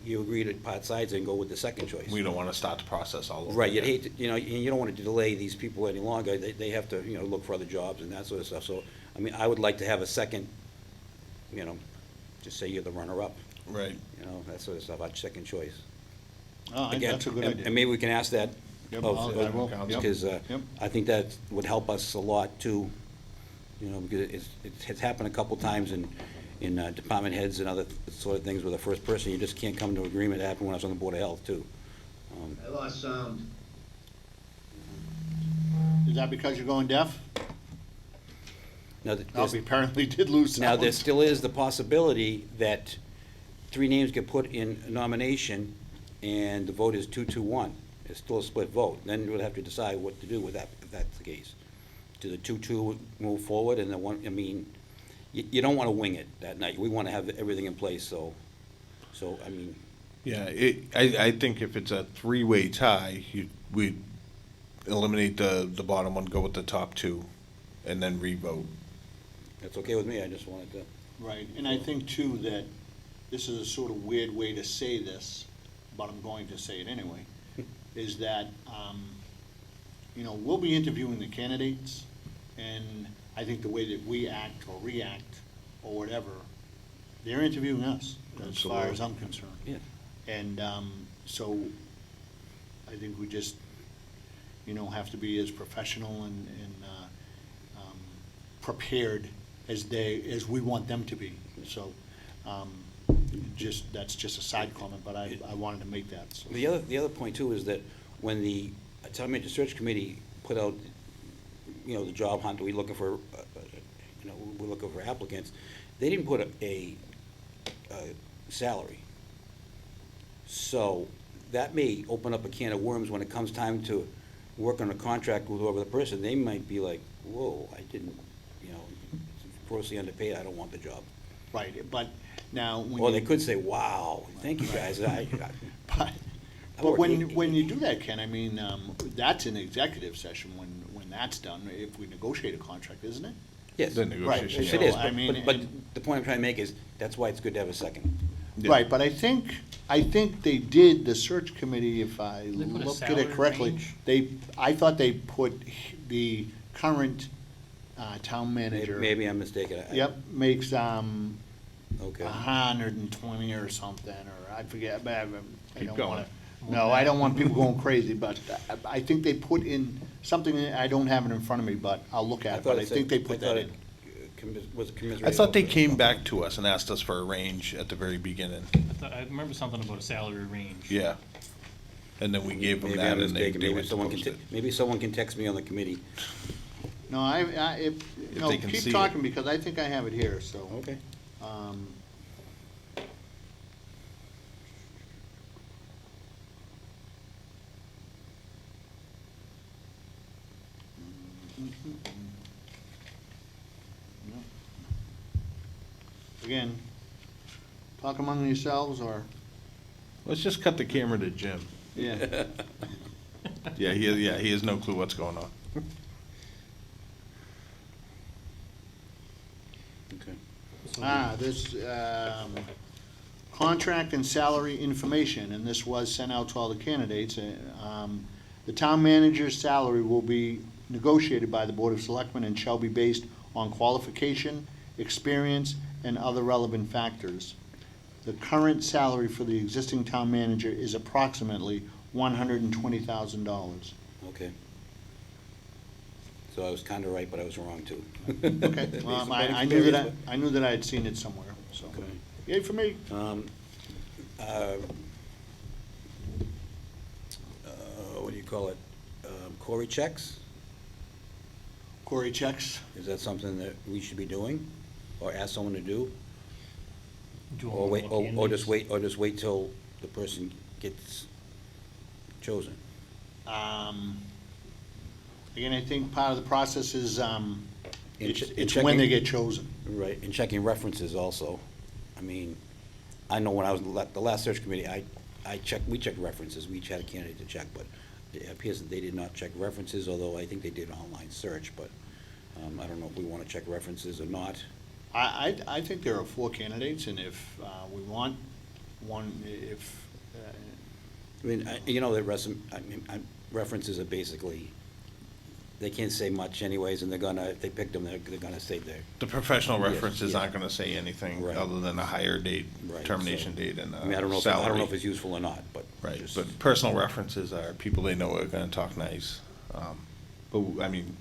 you agree to part sides and go with the second choice. We don't want to start the process all over. Right, you'd again. hate to, and you don't want to delay these people any longer. They have to, look for other jobs and that sort of stuff. So, I mean, I would like to have a second, just say you're the runner-up, Right. that sort of stuff, our second choice. Oh, Again, that's a good and- idea. And maybe we can ask that Yep, of, I will. Yep. because Yep. I think that would help us a lot too, because it's happened a couple times in department heads and other sort of things with the first person, you just can't come to agreement. It happened when I was on the Board of Health too. I lost sound. Is that because you're going deaf? Now, No, there's- we apparently did lose Now, sound. there still is the possibility that 3 names get put in a nomination and the vote is 2-1. It's still a split vote. Then we'll have to decide what to do with that, if that's the case. Do the 2-2 move forward and the one, you don't want to wing it that night. We want to have everything in place, so, I mean, Yeah, I think if it's a three-way tie, we eliminate the bottom one, go with the top two, and then re-vote. that's okay with me. I just wanted to, Right, and I think too that this is a sort of weird way to say this, but I'm going to say it anyway, is that, we'll be interviewing the candidates, and I think the way that we act or react or whatever, they're interviewing us, as far as I'm concerned. yeah. And so I think we just, have to be as professional and prepared as we want them to be. So that's just a side comment, but I wanted to make that. So. The other point too is that when the town manager search committee put out, the job hunt, we're looking for applicants, they didn't put a salary. So that may open up a can of worms when it comes time to work on a contract with whoever the person. They might be like, whoa, I didn't, it's grossly underpaid, I don't want the job. Right, but now when Or you, they could say, wow, thank you guys. but when you do that, Ken, I mean, that's an executive session when that's done. If we negotiate a contract, isn't it? Yes, The it negotiation. Right, is, so, I mean, but and- the point I'm trying to make is, that's why it's good to have a second. Yeah. Right, but I think they did, the search committee, if I Did they put a looked at salary it correctly, range? I thought they put the current town manager. Maybe I'm mistaken. Yep, makes, Okay. 120 or something, or I forget, but I Keep don't going. wanna. No, I don't want people going crazy, but I think they put in something, I don't have it in front of me, but I'll look at it, but I think they put that in. Was commiserated. I thought they came back to us and asked us for a range at the very beginning. I remember something about a salary range. Yeah. And then we gave them Maybe that I'm and they mistaken. Maybe went to someone can, post it. maybe someone can text me on the committee. No, they can see keep it. talking, because I think I have it here, so. Okay. Um, Again, talk among yourselves, or, Let's just cut the camera to Jim. yeah. Yeah, he has no clue what's going on. Okay. This, contract and salary information, and this was sent out to all the candidates. The town manager's salary will be negotiated by the Board of Selectmen and shall be based on qualification, experience, and other relevant factors. The current salary for the existing town manager is approximately $120,000. Okay. So I was kinda right, but I was wrong too. Okay, Based well, upon I knew that, experience, I knew that I had seen it somewhere, so. Okay. Yay for me. but, uh, what do you call it? Cory checks? Corey checks. Is that something that we should be doing, or ask someone to do? Do you Or want wait, more candidates? or just wait till the person gets chosen? Again, I think part of the process is, it's in it's when they checking- get chosen. Right, and checking references also. I mean, I know when I was the last search committee, we checked references, we each had a candidate to check, but it appears that they did not check references, although I think they did an online search, but I don't know if we want to check references or not. I think there are 4 candidates, and if we want one, if, I mean, you know, references are basically, they can't say much anyways, and they're gonna, if they picked them, they're gonna say they're. The professional Yes, references yeah. aren't gonna say anything Right. other than a hire date, Right, termination so- date, and I mean, I don't know if salary. it's useful or not, but. Right, just- but personal references are people they know are gonna talk nice. But, I mean,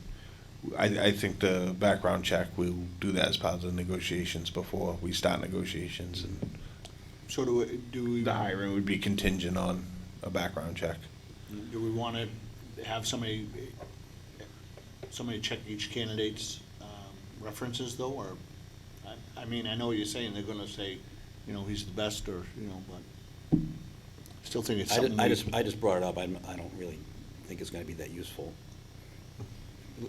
I think the background check, we'll do that as part of the negotiations before we start negotiations, and so do we, the hiring would be contingent on a background check. do we want to have somebody check each candidate's references, though, or, I mean, I know what you're saying, they're gonna say, you know, he's the best, or, you know, but still think it's something. I just brought it up, I don't really think it's gonna be that useful.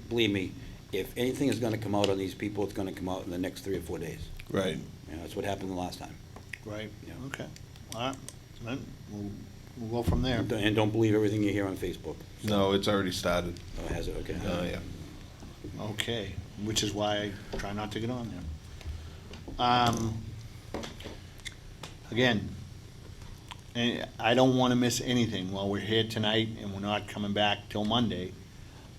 Believe me, if anything is gonna come out on these people, it's gonna come out in the next 3 or 4 days. Right. You know, that's what happened the last time. Right, Yeah. okay. All right, then, we'll go from there. And don't believe everything you hear on Facebook. No, it's already started. Oh, has it? Okay. Oh, yeah. Okay, which is why I try not to get on there. Again, I don't want to miss anything while we're here tonight and we're not coming back till Monday.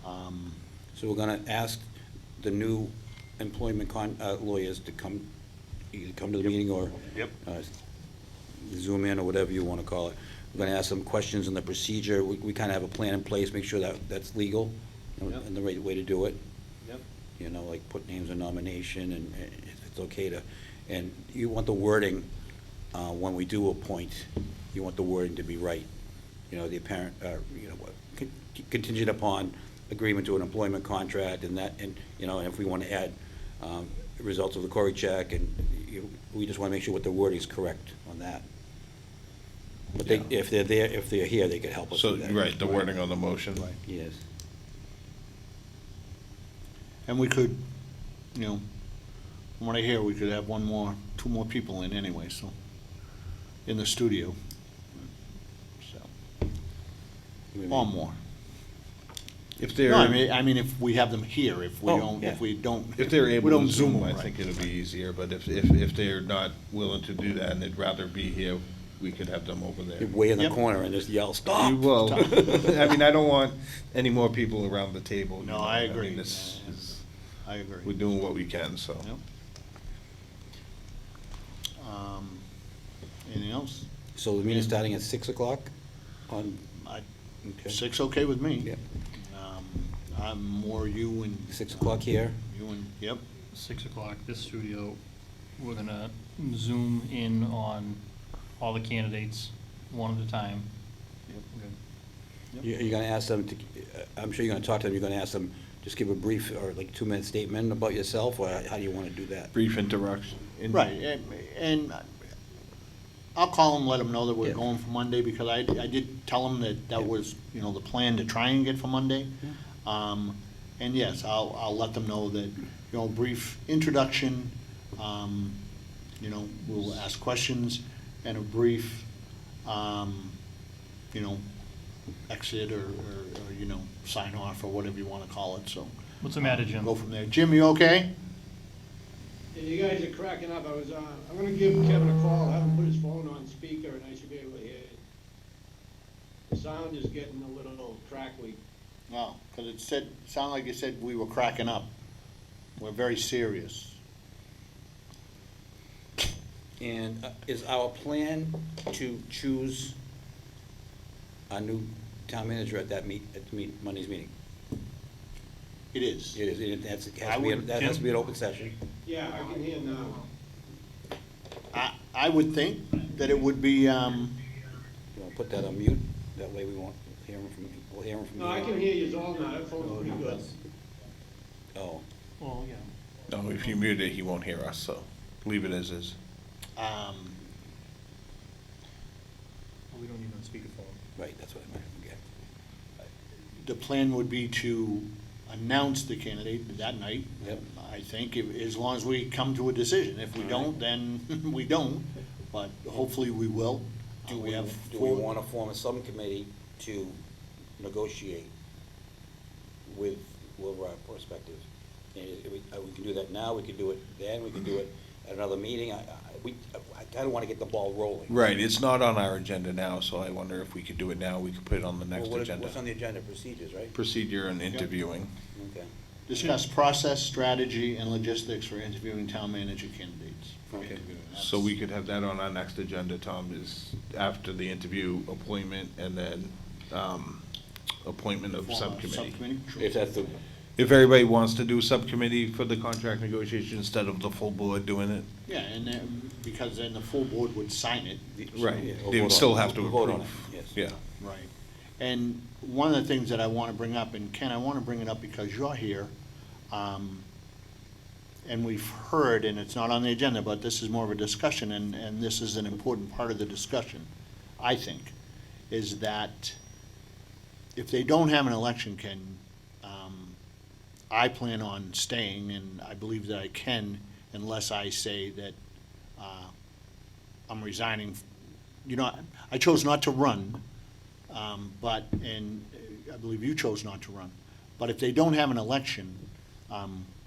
So we're gonna ask the new employment lawyers to come, either come to the meeting or Yep. Zoom in or whatever you wanna call it. We're gonna ask some questions on the procedure. We kinda have a plan in place, make sure that that's legal Yep. and the right way to do it. Yep. You know, like put names in nomination and if it's okay to, and you want the wording, when we do appoint, you want the wording to be right. You know, the apparent, you know, contingent upon agreement to an employment contract and that, and, you know, and if we want to add, results of the Cory check and we just want to make sure what the wording is correct on that. But they, Yeah. if they're here, they could help us So, with that. right, the wording on the motion. Right. Yes. And we could, you know, from what I hear, we could have 2 more people in anyway, so, in the studio. So, or more. If they're, No, I mean, if we have them here, if we Oh, don't, yeah. if we don't. if they're we able don't to Zoom, them, I right. think it'll be easier, but if they're not willing to do that and they'd rather be here, we could have them over there. Way in the Yep. corner and just yell, stop! Well, I mean, I don't want any more people around the table. you No, know, I agree. mean, this is, I agree. we're doing what we can, so. Yep. Anything else? So the meeting's starting at 6 o'clock on, I- okay. 6 okay with me? Yep. I'm more you and. 6 o'clock here? You and, yep. 6 o'clock, this studio, we're gonna zoom in on all the candidates, one at a time. Good. You're gonna ask them to, I'm sure you're gonna talk to them, you're gonna ask them, just give a brief or like 2-minute statement about yourself, or how do you wanna do that? Brief introduction. Right, and I'll call them, let them know that we're Yeah. going for Monday, because I did tell them that Yeah. was, you know, the plan to try and get for Monday. And yes, I'll let them know that, you know, brief introduction, you know, we'll ask questions, and a brief, you know, exit or, you know, sign off, or whatever you wanna call it, so. What's the matter, Jim? Go from there. Jim, you okay? Yeah, you guys are cracking up. I'm gonna give Kevin a call, have him put his phone on speaker, and I should be able to hear it. The sound is getting a little crackly. No, because sounded like you said we were cracking up. We're very serious. And is our plan to choose a new town manager at that Monday's meeting? It is. It is, it I has to be, would- that has to be an open session. Yeah, I can hear now. I would think that it would be, You want to put that on mute? That way we won't hear him from, we'll hear him from you. No, I can hear you all now, that phone's pretty good. Oh, Well, yeah. No, if you mute it, he won't hear us, so leave it as is. We don't even speak a phone. right, that's what I meant, okay. the plan would be to announce the candidate that night. Yep. I think, as long as we come to a decision. If we don't, then we don't, but hopefully we will. Do We we, have do we four- want to form a subcommittee to negotiate with our perspective? And we can do that now, we can do it then, we can do it at another meeting. I kind of want to get the ball rolling. Right, it's not on our agenda now, so I wonder if we could do it now, we could put it on the next Well, agenda. what's on the agenda? Procedures, right? Procedure and interviewing. Okay. Discuss process, strategy, and logistics for interviewing town manager candidates. For Okay. interviewing. So we could have that on our next agenda, Tom, is after the interview, appointment, and then, appointment of subcommittee. Sure. If that's the, If everybody wants to do subcommittee for the contract negotiation instead of the full board doing it. Yeah, and then, because then the full board would sign it. Right, Yeah, we'll they vote would still on it. have to We'll vote on approve. it, yes. Yeah. Right. And one of the things that I want to bring up, and Ken, I want to bring it up because you're here, and we've heard, and it's not on the agenda, but this is more of a discussion, and this is an important part of the discussion, I think, is that if they don't have an election, Ken, I plan on staying, and I believe that I can, unless I say that I'm resigning. You know, I chose not to run, but, and I believe you chose not to run. But if they don't have an election,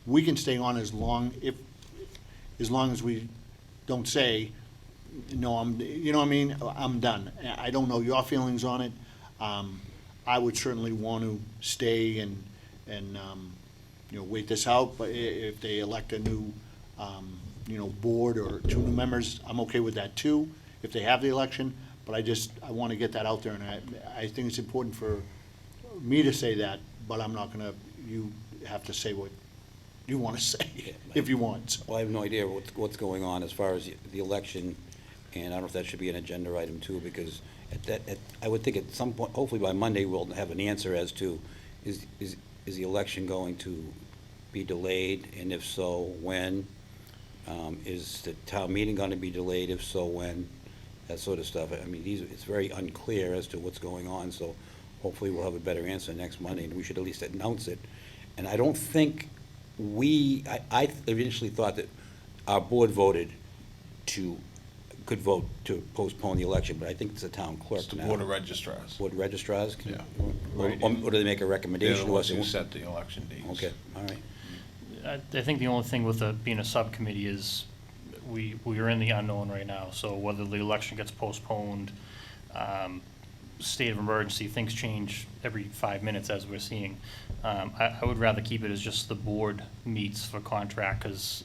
we can stay on as long as we don't say, no, you know what I mean, I'm done. I don't know your feelings on it. I would certainly want to stay and, wait this out, but if they elect a new, board or two new members, I'm okay with that too, if they have the election, but I want to get that out there, and I think it's important for me to say that, but I'm not gonna, you have to say what you want to say, if you want. well, I have no idea what's going on as far as the election, and I don't know if that should be an agenda item too, because I would think at some point, hopefully by Monday, we'll have an answer as to, is the election going to be delayed, and if so, when? Is the town meeting going to be delayed? If so, when? That sort of stuff. I mean, it's very unclear as to what's going on, so hopefully we'll have a better answer next Monday, and we should at least announce it. And I don't think I initially thought that our board could vote to postpone the election, but I think it's the town clerk It's the now. board of registrars. Board of registrars? Yeah. Or do they make a They're recommendation the to ones us? who set the election dates. Okay, all right. I think the only thing with being a subcommittee is we are in the unknown right now, so whether the election gets postponed, state of emergency, things change every 5 minutes as we're seeing. I would rather keep it as just the board meets for contract, because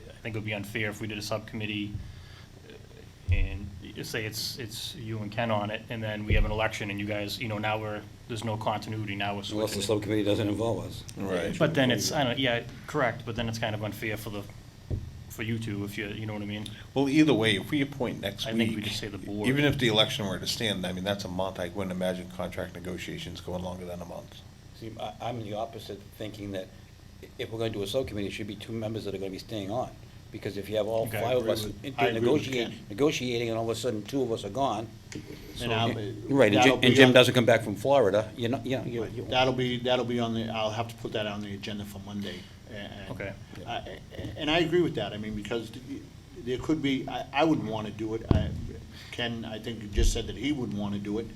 I think it would be unfair if we did a subcommittee and you say it's you and Ken on it, and then we have an election and you guys, now there's no continuity, now we're Unless the switching. subcommittee doesn't involve us. Right. But then it's, yeah, correct, but then it's kind of unfair for you two, if you know what I mean? Well, either way, if we appoint next I week. think we just say the board. Even if the election were to stand, I mean, that's a month. I wouldn't imagine contract negotiations going longer than a month. See, I'm the opposite, thinking that if we're going to do a subcommittee, it should be two members that are going to be staying on. Because if you have all Okay, I five of agree us with- I agree with Ken. negotiating, and all of a sudden, two of us are gone. And I'll- Right, that'll and be Jim on- doesn't come back from Florida, you. That'll be on I'll have to put that on the agenda for Monday. and- Okay. And I agree with that, I mean, because there could be, I wouldn't want to do it. Ken, I think, just said that he wouldn't want to do it,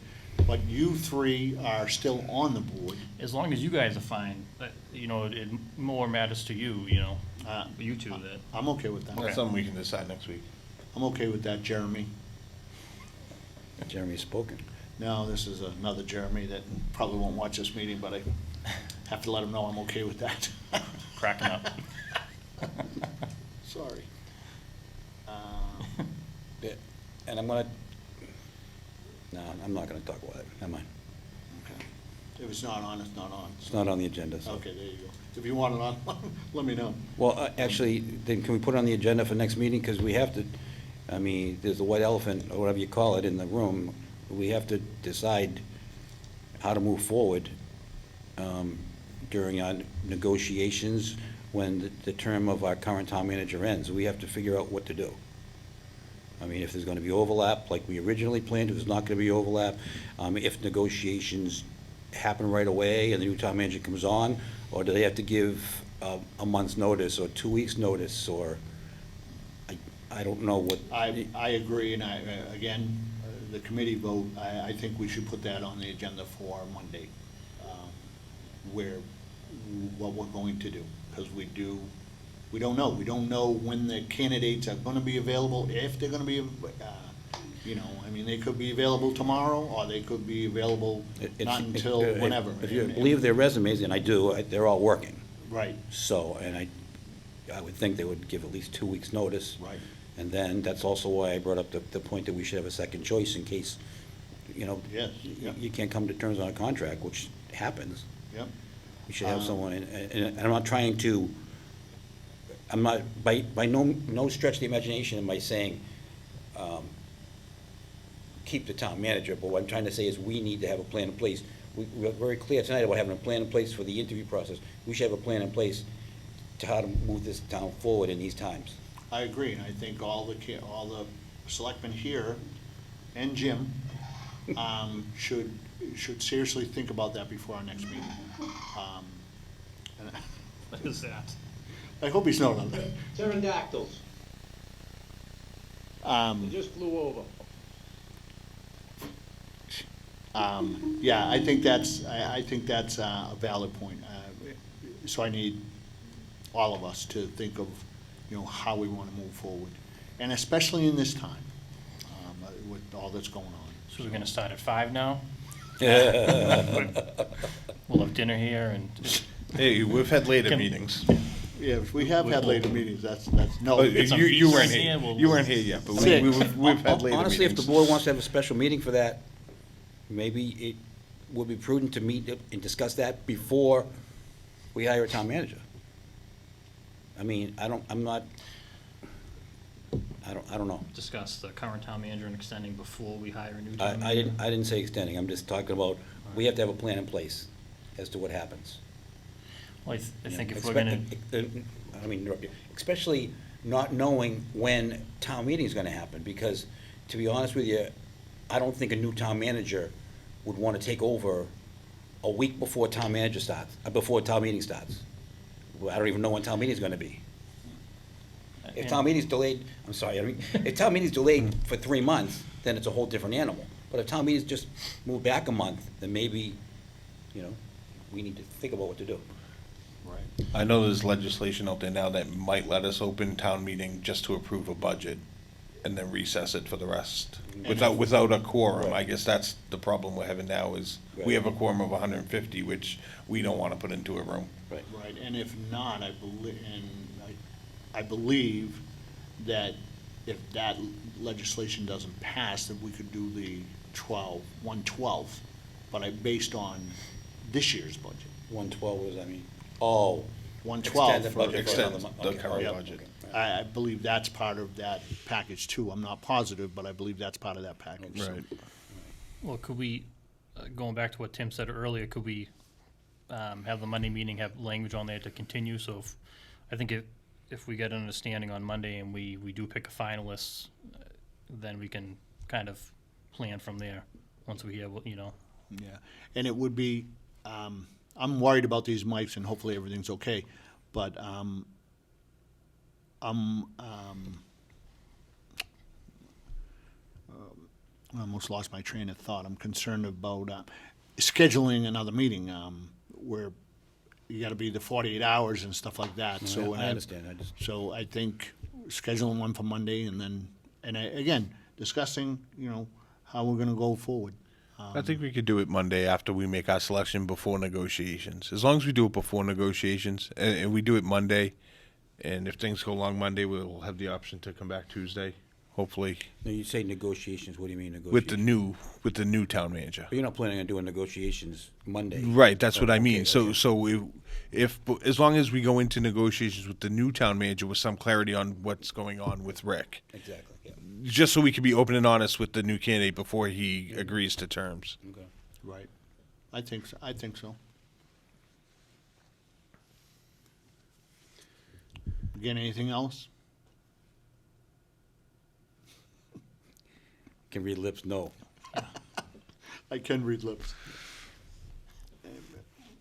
but you three are still on the board. As long as you guys are fine, it more matters to you, you two that. I'm okay with that. That's something we can decide next week. I'm okay with that, Jeremy. Jeremy's spoken. No, this is another Jeremy that probably won't watch this meeting, but I have to let him know I'm okay with that. Cracking up. Sorry. Yeah, and no, I'm not gonna talk about it, never mind. If it's not on, it's not on. It's not on the agenda, so. Okay, there you go. If you want it on, let me know. Well, actually, then can we put it on the agenda for next meeting? Because we have to, I mean, there's a white elephant, or whatever you call it, in the room. We have to decide how to move forward during our negotiations when the term of our current town manager ends. We have to figure out what to do. I mean, if there's gonna be overlap like we originally planned, if there's not gonna be overlap, if negotiations happen right away and the new town manager comes on, or do they have to give a month's notice or 2 weeks' notice, or, I don't know what. I agree, and again, the committee vote, I think we should put that on the agenda for Monday, what we're going to do, because we don't know. We don't know when the candidates are gonna be available, if they're gonna be, you know, I mean, they could be available tomorrow, or they could be available not until whenever. If you believe their resumes, and I do, they're all working. Right, So, and I would think they would give at least 2 weeks' notice. right. And then, that's also why I brought up the point that we should have a second choice in case, you know, Yes, yep. you can't come to terms on a contract, which happens. Yep. We should have someone, and I'm not trying to, I'm not, by no stretch of the imagination am I saying, keep the town manager, but what I'm trying to say is we need to have a plan in place. We're very clear tonight about having a plan in place for the interview process. We should have a plan in place to how to move this town forward in these times. I agree, and I think all the selectmen here and Jim should seriously think about that before our next meeting. And What is that? I hope he's not on that. Pterodactyls, they just flew over. Yeah, I think that's a valid point. So I need all of us to think of, you know, how we want to move forward, and especially in this time, with all that's going on. So we're gonna start at 5 now? We'll have dinner here and, Hey, we've had later Can- meetings. Yeah, we have had later meetings, that's, no. Oh, Get some you weren't pizza in here. here, we'll- You weren't here yet, but Six. we've had later meetings. Honestly, if the board wants to have a special meeting for that, maybe it would be prudent to meet and discuss that before we hire a town manager. I mean, I don't know. discuss the current town manager and extending before we hire a new town manager. I didn't say extending, I'm just talking about, we have to have a plan in place as to what happens. Well, I think if we're Expect- gonna, I mean, interrupt you, especially not knowing when town meeting's gonna happen, because, to be honest with you, I don't think a new town manager would wanna take over a week before town manager starts, before town meeting starts. Well, I don't even know when town meeting's gonna be. If town meeting's delayed, I'm sorry, if town meeting's delayed for 3 months, then it's a whole different animal. But if town meeting's just moved back a month, then maybe, you know, we need to think about what to do. Right. I know there's legislation out there now that might let us open town meeting just to approve a budget and then recess it for the rest, without a quorum. I guess that's the problem we're having now, is we have a quorum of 150, which we don't want to put into a room. Right. Right, and if not, I believe that if that legislation doesn't pass, that we could do the 1/12, but based on this year's budget. 112 was, I mean, oh. 112 extend the for- budget for Extend another month. the Okay, current yep, budget. okay. I believe that's part of that package too. I'm not positive, but I believe that's part of that package. So- Right. well, could we, going back to what Tim said earlier, could we have the Monday meeting have language on there to continue? So I think if we get an understanding on Monday and we do pick a finalist, then we can kind of plan from there, once we hear, you know. Yeah, and it would be, I'm worried about these mics, and hopefully everything's okay, but I almost lost my train of thought. I'm concerned about scheduling another meeting where you got to be the 48 hours and stuff like that. So I understand, I just, So I think scheduling one for Monday, and then, again, discussing, you know, how we're going to go forward. I think we could do it Monday after we make our selection before negotiations. As long as we do it before negotiations, and we do it Monday, and if things go along Monday, we'll have the option to come back Tuesday. hopefully, No, you say negotiations, what do you mean negotiations? with the new town manager. But you're not planning on doing negotiations Monday? Right, that's what I mean. Okay, So, okay. if, as long as we go into negotiations with the new town manager with some clarity on what's going on with Rick, Exactly, yeah, just so we can be open and honest with the new candidate before he agrees to terms. okay. Right. I think so. Again, anything else? Can read lips, no. I can read lips.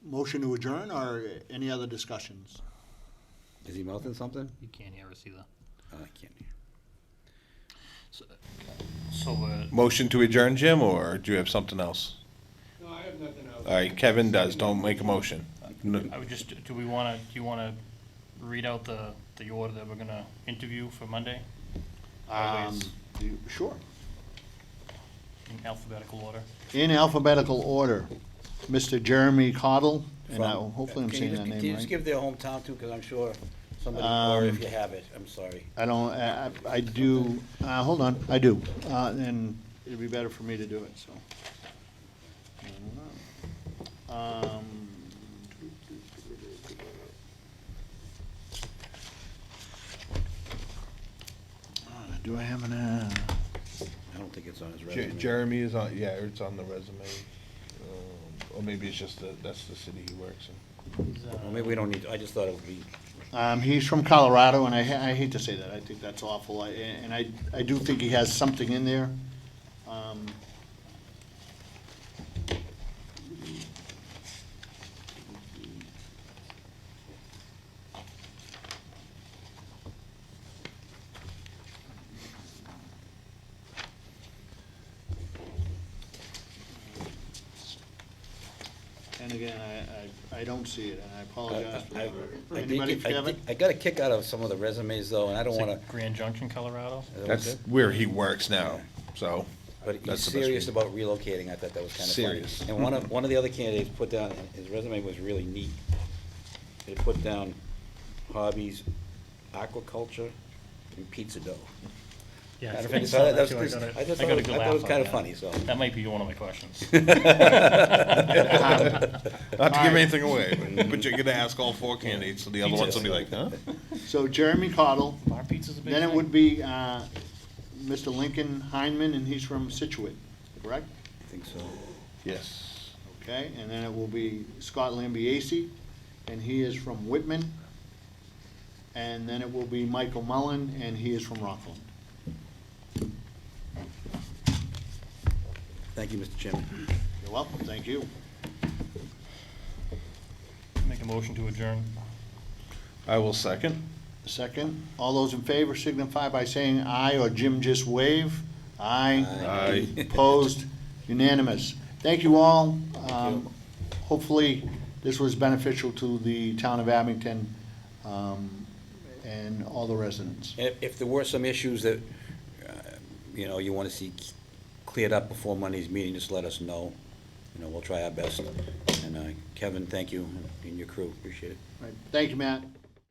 Motion to adjourn or any other discussions? Is he mouthing something? You can't hear us either. Oh, I can't hear. So, Motion to adjourn, Jim, or do you have something else? No, I have nothing else. All right, Kevin does. Don't make a motion. No. I would just, do you wanna read out the order that we're gonna interview for Monday? Sure. In alphabetical order? In alphabetical order, Mr. Jeremy Cottle, and From- hopefully I'm can you saying just- that Can you name just right. give their hometown too, because I'm sure somebody, or if you have it, I'm sorry. I don't, I do, hold on, I do, and it'd be better for me to do it, so. Do I have an, I don't think it's on his resume. Jeremy is on, yeah, it's on the resume. Or maybe it's just that's the city he works in. Well, maybe we don't need, I just thought it would be, he's from Colorado, and I hate to say that, I think that's awful, and I do think he has something in there. And again, I don't see it, and I apologize for that. I did Anybody, get- Kevin? I got a kick out of some of the resumes though, and I don't It's wanna. like Grand Junction, Colorado? That's where he works now, so. But he's that's the best serious we- about relocating, I thought that was kinda funny. Serious. And one of the other candidates put down, his resume was really neat. They put down hobbies, aquaculture, and pizza dough. Yeah, I I think saw that that was too. pretty- got a- I just got thought a it- good I thought it laugh was on kinda that. funny, so. That might be one of my questions. Not to give anything away, but you're gonna ask all four candidates, so the other ones will be like, huh? So Jeremy Cottle, Bar pizza's a big then it thing? would be Mr. Lincoln Heinman, and he's from Situate, correct? I think so. Yes. Okay, and then it will be Scott Lambiase, and he is from Whitman. And then it will be Michael Mullen, and he is from Rockland. Thank you, Mr. Chairman. You're welcome, thank you. Make a motion to adjourn. I will second. Second, all those in favor signify by saying aye, or Jim just wave. Aye. Aye. Opposed, unanimous. Thank you all. Hopefully, this was beneficial to the town of Abington and all the residents. If there were some issues that, you know, you want to see cleared up before Monday's meeting, just let us know. You know, we'll try our best. And Kevin, thank you, and your crew, appreciate it. Right. Thank you, Matt.